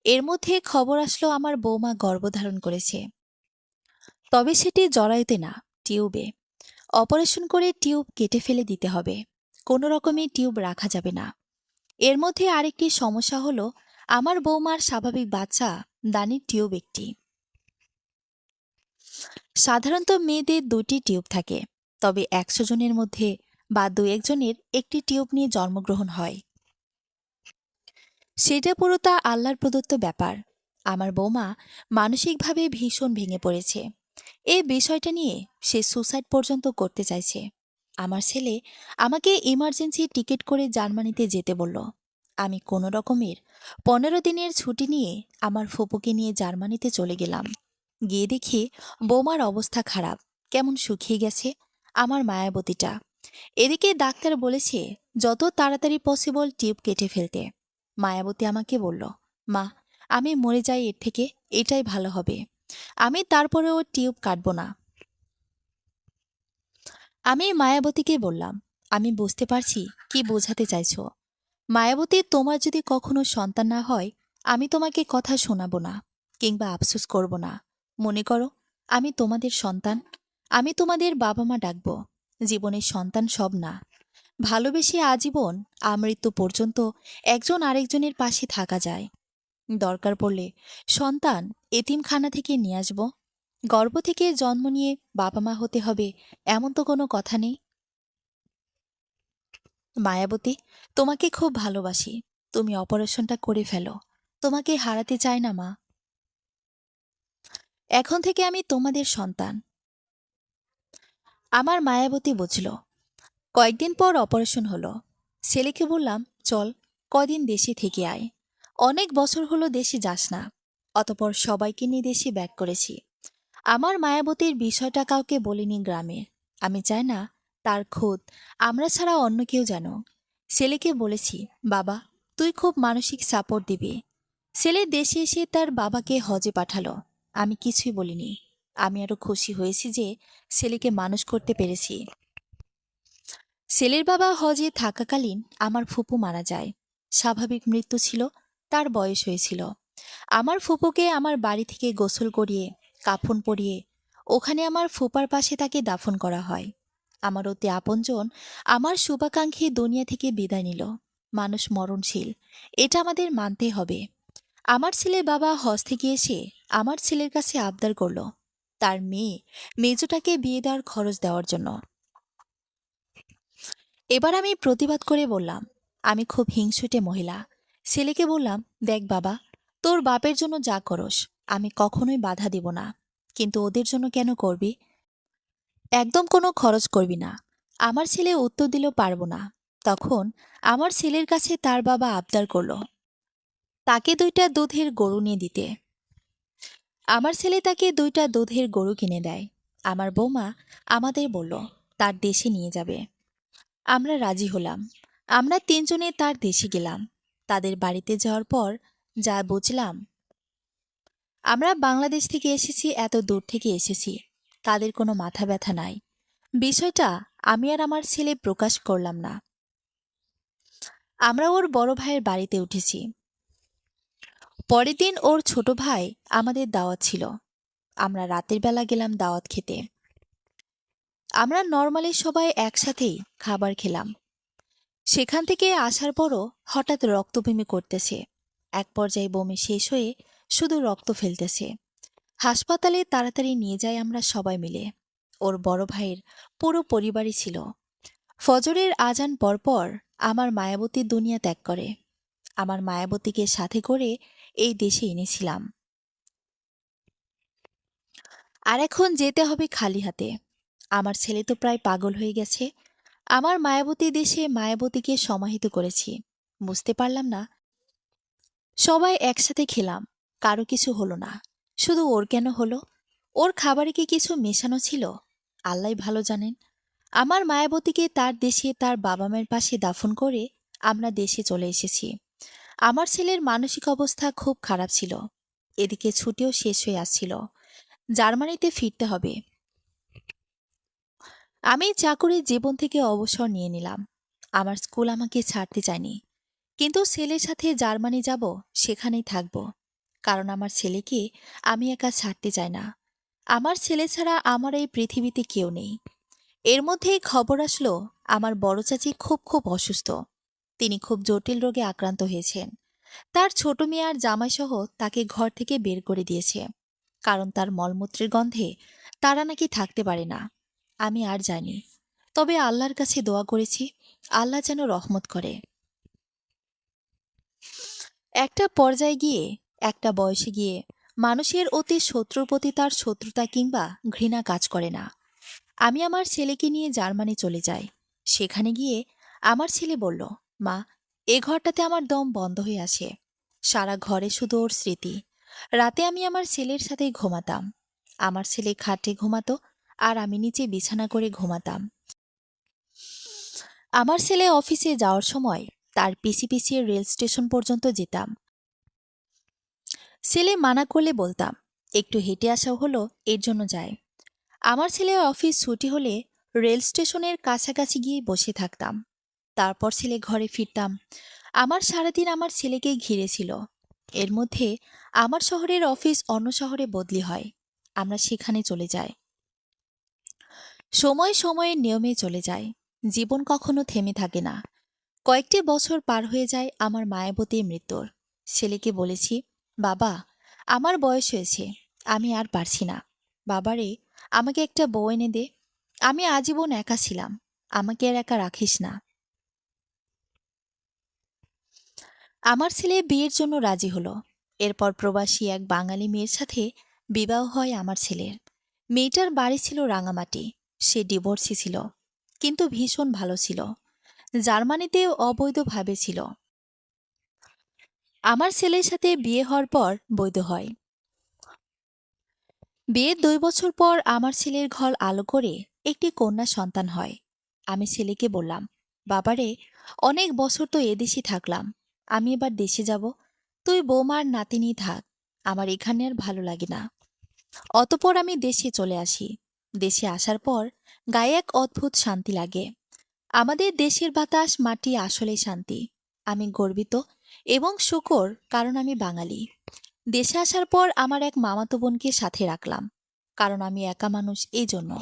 এর মধ্যে খবর আসলো আমার বৌমা গর্ভধারণ করেছে। তবে সেটি জরায়ুতে না, টিউবে। অপারেশন করে টিউব কেটে ফেলে দিতে হবে। কোনো রকমে টিউব রাখা যাবে না। এর মধ্যে আরেকটি সমস্যা হলো, আমার বৌমার স্বাভাবিক বাচ্চা দানির টিউব একটি। সাধারণত মেয়েদের 2টি টিউব থাকে, তবে 100 জনের মধ্যে বা 2-1 জনের একটি টিউব নিয়ে জন্মগ্রহণ হয়। সেটা পুরোটা আল্লাহর প্রদত্ত ব্যাপার। আমার বৌমা মানসিকভাবে ভীষণ ভেঙে পড়েছে। এই বিষয়টা নিয়ে সে সুসাইড পর্যন্ত করতে চাইছে। আমার ছেলে আমাকে ইমার্জেন্সি টিকিট করে জার্মানিতে যেতে বলল। আমি কোনো রকমের 15 দিনের ছুটি নিয়ে আমার ফুপুকে নিয়ে জার্মানিতে চলে গেলাম। গিয়ে দেখি বৌমার অবস্থা খারাপ, কেমন শুকিয়ে গেছে আমার মায়াবতীটা। এদিকে ডাক্তার বলেছে যত তাড়াতাড়ি পসিবল টিউব কেটে ফেলতে। মায়াবতী আমাকে বলল, মা, আমি মরে যাই এর থেকে, এটাই ভালো হবে। আমি তারপরেও টিউব কাটব না। আমি মায়াবতীকে বললাম, আমি বুঝতে পারছি কি বোঝাতে চাইছো। মায়াবতী, তোমার যদি কখনো সন্তান না হয়, আমি তোমাকে কথা শোনাবো না, কিংবা আফসোস করব না। মনে করো আমি তোমাদের সন্তান। আমি তোমাদের বাবা মা ডাকব। জীবনের সন্তান সব না। ভালোবেসে আজীবন আমৃত্যু পর্যন্ত একজন আরেকজনের পাশে থাকা যায়। দরকার পড়লে সন্তান এতিমখানা থেকে নিয়ে আসব। গর্ভ থেকে জন্ম নিয়ে বাবা মা হতে হবে এমন তো কোনো কথা নেই। মায়াবতী, তোমাকে খুব ভালোবাসি। তুমি অপারেশনটা করে ফেলো। তোমাকে হারাতে চাই না, মা। এখন থেকে আমি তোমাদের সন্তান। আমার মায়াবতী বুঝল। কয়েকদিন পর অপারেশন হলো। ছেলেকে বললাম, চল কদিন দেশে থেকে আয়। অনেক বছর হলো দেশে যাস না। অতপর সবাইকে নিয়ে দেশে ব্যাক করেছি। আমার মায়াবতীর বিষয়টা কাউকে বলিনি গ্রামে। আমি চাই না তার খোদ আমরা ছাড়া অন্য কেউ জানো। ছেলেকে বলেছি, বাবা, তুই খুব মানসিক সাপোর্ট দিবি। ছেলে দেশে এসে তার বাবাকে হজে পাঠালো। আমি কিছুই বলিনি। আমি আরো খুশি হয়েছি যে ছেলেকে মানুষ করতে পেরেছি। ছেলের বাবা হজে থাকাকালীন আমার ফুপু মারা যায়। স্বাভাবিক মৃত্যু ছিল, তার বয়স হয়েছিল। আমার ফুপুকে আমার বাড়ি থেকে গোসল করিয়ে, কাফন পরিয়ে ওখানে আমার ফুপার পাশে তাকে দাফন করা হয়। আমার অতি আপনজন, আমার শুভাকাঙ্ক্ষী দুনিয়া থেকে বিদায় নিল। মানুষ মরণশীল, এটা আমাদের মানতে হবে। আমার ছেলের বাবা হজ থেকে এসে আমার ছেলের কাছে আবদার করল তার মেয়ে মেজোটাকে বিয়ে দেওয়ার খরচ দেওয়ার জন্য। এবার আমি প্রতিবাদ করে বললাম, আমি খুব হিংসুটে মহিলা। ছেলেকে বললাম, দেখ বাবা, তোর বাপের জন্য যা করস আমি কখনোই বাধা দেব না। কিন্তু ওদের জন্য কেন করবি? একদম কোনো খরচ করবি না। আমার ছেলে উত্তর দিল, পারবো না। তখন আমার ছেলের কাছে তার বাবা আবদার করল তাকে 2টা দুধের গরু নিয়ে দিতে। আমার ছেলে তাকে 2টা দুধের গরু কিনে দেয়। আমার বৌমা আমাদের বলল তার দেশে নিয়ে যাবে। আমরা রাজি হলাম। আমরা 3 জনে তার দেশে গেলাম। তাদের বাড়িতে যাওয়ার পর যা বুঝলাম, আমরা বাংলাদেশ থেকে এসেছি, এত দূর থেকে এসেছি, তাদের কোনো মাথা ব্যথা নাই। বিষয়টা আমি আর আমার ছেলে প্রকাশ করলাম না। আমরা ওর বড় ভাইয়ের বাড়িতে উঠেছি। পরের দিন ওর ছোট ভাই আমাদের দাওয়াত ছিল। আমরা রাতের বেলা গেলাম দাওয়াত খেতে। আমরা নর্মালি সবাই একসাথেই খাবার খেলাম। সেখান থেকে আসার পরও হঠাৎ রক্তবমি করতেছে। এক পর্যায়ে বমি শেষ হয়ে শুধু রক্ত ফেলতেছে। হাসপাতালে তাড়াতাড়ি নিয়ে যাই আমরা সবাই মিলে। ওর বড় ভাইয়ের পুরো পরিবারই ছিল। ফজরের আজান পরপর আমার মায়াবতী দুনিয়া ত্যাগ করে। আমার মায়াবতীকে সাথে করে এই দেশে এনেছিলাম, আর এখন যেতে হবে খালি হাতে। আমার ছেলে তো প্রায় পাগল হয়ে গেছে। আমার মায়াবতী দেশে মায়াবতীকে সমাহিত করেছি। বুঝতে পারলাম না। সবাই একসাথে খেলাম, কারো কিছু হলো না। শুধু ওর কেন হলো? ওর খাবারে কি কিছু মেশানো ছিল? আল্লাহই ভালো জানেন। আমার মায়াবতীকে তার দেশে তার বাবা মায়ের পাশে দাফন করে আমরা দেশে চলে এসেছি। আমার ছেলের মানসিক অবস্থা খুব খারাপ ছিল। এদিকে ছুটিও শেষ হয়ে আসছিল। জার্মানিতে ফিরতে হবে। আমি চাকুরির জীবন থেকে অবসর নিয়ে নিলাম। আমার স্কুল আমাকে ছাড়তে চায়নি, কিন্তু ছেলের সাথে জার্মানি যাব, সেখানেই থাকব। কারণ আমার ছেলেকে আমি একা ছাড়তে চাই না। আমার ছেলে ছাড়া আমার এই পৃথিবীতে কেউ নেই। এর মধ্যেই খবর আসলো আমার বড় চাচি খুব খুব অসুস্থ। তিনি খুব জটিল রোগে আক্রান্ত হয়েছেন। তার ছোট মেয়ে আর জামাইসহ তাকে ঘর থেকে বের করে দিয়েছে, কারণ তার মলমূত্রের গন্ধে তারা নাকি থাকতে পারে না। আমি আর জানি, তবে আল্লাহর কাছে দোয়া করেছি আল্লাহ যেন রহমত করে। একটা পর্যায়ে গিয়ে, একটা বয়সে গিয়ে মানুষের অতি শত্রুর প্রতি তার শত্রুতা কিংবা ঘৃণা কাজ করে না। আমি আমার ছেলেকে নিয়ে জার্মানি চলে যাই। সেখানে গিয়ে আমার ছেলে বলল, মা, এ ঘরটাতে আমার দম বন্ধ হয়ে আসে। সারা ঘরে শুধু ওর স্মৃতি। রাতে আমি আমার ছেলের সাথে ঘুমাতাম। আমার ছেলে খাটে ঘুমাতো, আর আমি নিচে বিছানা করে ঘুমাতাম। আমার ছেলে অফিসে যাওয়ার সময় তার পিছে পিছিয়ে রেল স্টেশন পর্যন্ত যেতাম। ছেলে মানা করলে বলতাম, একটু হেঁটে আসাও হলো, এর জন্য যায়। আমার ছেলে অফিস ছুটি হলে রেল স্টেশনের কাছাকাছি গিয়ে বসে থাকতাম। তারপর ছেলে ঘরে ফিরতাম। আমার সারাদিন আমার ছেলেকে ঘিরে ছিল। এর মধ্যে আমার শহরের অফিস অন্য শহরে বদলি হয়। আমরা সেখানে চলে যাই। সময় সময়ের নিয়মে চলে যায়। জীবন কখনো থেমে থাকে না। কয়েকটি বছর পার হয়ে যায় আমার মায়াবতীর মৃত্যুর। ছেলেকে বলেছি, বাবা, আমার বয়স হয়েছে, আমি আর পারছি না। বাবারে, আমাকে একটা বউ এনে দে। আমি আজীবন একা ছিলাম, আমাকে আর একা রাখিস না। আমার ছেলে বিয়ের জন্য রাজি হলো। এরপর প্রবাসী এক বাঙালি মেয়ের সাথে বিবাহ হয় আমার ছেলের। মেয়েটার বাড়ি ছিল রাঙামাটি। সে ডিভোর্সি ছিল, কিন্তু ভীষণ ভালো ছিল। জার্মানিতেও অবৈধভাবে ছিল। আমার ছেলের সাথে বিয়ে হওয়ার পর বৈধ হয়। বিয়ের 2 বছর পর আমার ছেলের ঘর আলো করে একটি কন্যা সন্তান হয়। আমি ছেলেকে বললাম, বাবারে, অনেক বছর তো এদেশে থাকলাম, আমি এবার দেশে যাব। তুই বৌমার নাতিনি থাক, আমার এখানে আর ভালো লাগে না। অতপর আমি দেশে চলে আসি। দেশে আসার পর গায়ে এক অদ্ভুত শান্তি লাগে। আমাদের দেশের বাতাস মাটি আসলে শান্তি। আমি গর্বিত এবং শুকর, কারণ আমি বাঙালি। দেশে আসার পর আমার এক মামাতো বোনকে সাথে রাখলাম, কারণ আমি একা মানুষ, এই জন্য।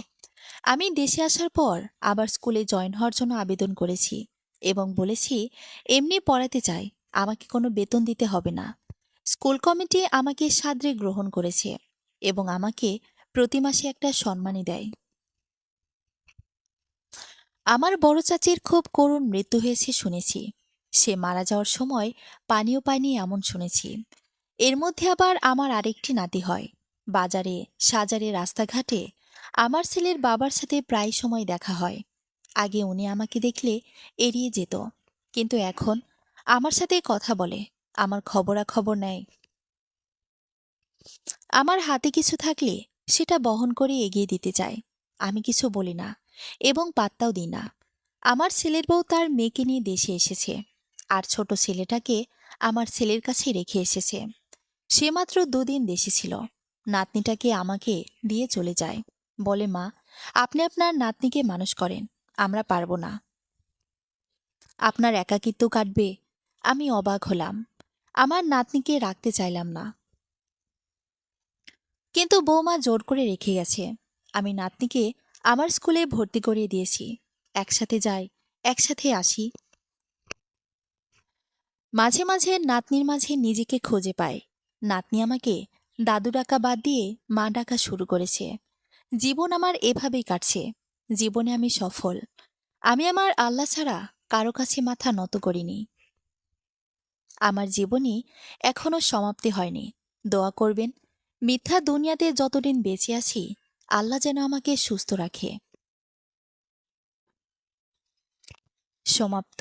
আমি দেশে আসার পর আবার স্কুলে জয়েন হওয়ার জন্য আবেদন করেছি এবং বলেছি এমনি পড়াতে চাই, আমাকে কোনো বেতন দিতে হবে না। স্কুল কমিটি আমাকে সাদরে গ্রহণ করেছে এবং আমাকে প্রতি মাসে একটা সম্মানী দেয়। আমার বড় চাচির খুব করুণ মৃত্যু হয়েছে শুনেছি। সে মারা যাওয়ার সময় পানীয় পায়নি এমন শুনেছি। এর মধ্যে আবার আমার আরেকটি নাতি হয়। বাজারে, সাজারে, রাস্তাঘাটে আমার ছেলের বাবার সাথে প্রায় সময় দেখা হয়। আগে উনি আমাকে দেখলে এড়িয়ে যেত, কিন্তু এখন আমার সাথে কথা বলে, আমার খবরাখবর নেয়। আমার হাতে কিছু থাকলে সেটা বহন করে এগিয়ে দিতে চায়। আমি কিছু বলি না এবং পাত্তাও দিই না। আমার ছেলের বউ তার মেয়েকে নিয়ে দেশে এসেছে, আর ছোট ছেলেটাকে আমার ছেলের কাছে রেখে এসেছে। সে মাত্র 2 দিন দেশে ছিল। নাতনিটাকে আমাকে দিয়ে চলে যায়। বলে, মা, আপনি আপনার নাতনিকে মানুষ করেন, আমরা পারবো না। আপনার একাকিত্ব কাটবে। আমি অবাক হলাম। আমার নাতনিকে রাখতে চাইলাম না, কিন্তু বৌমা জোর করে রেখে গেছে। আমি নাতনিকে আমার স্কুলে ভর্তি করিয়ে দিয়েছি। একসাথে যাই, একসাথে আসি। মাঝে মাঝে নাতনির মাঝে নিজেকে খুঁজে পাই। নাতনি আমাকে দাদু ডাকা বাদ দিয়ে মা ডাকা শুরু করেছে। জীবন আমার এভাবেই কাটছে। জীবনে আমি সফল। আমি আমার আল্লাহ ছাড়া কারো কাছে মাথা নত করিনি। আমার জীবনই এখনো সমাপ্তি হয়নি। দোয়া করবেন, মিথ্যা দুনিয়াতে যতদিন বেঁচে আছি, আল্লাহ যেন আমাকে সুস্থ রাখে। সমাপ্ত।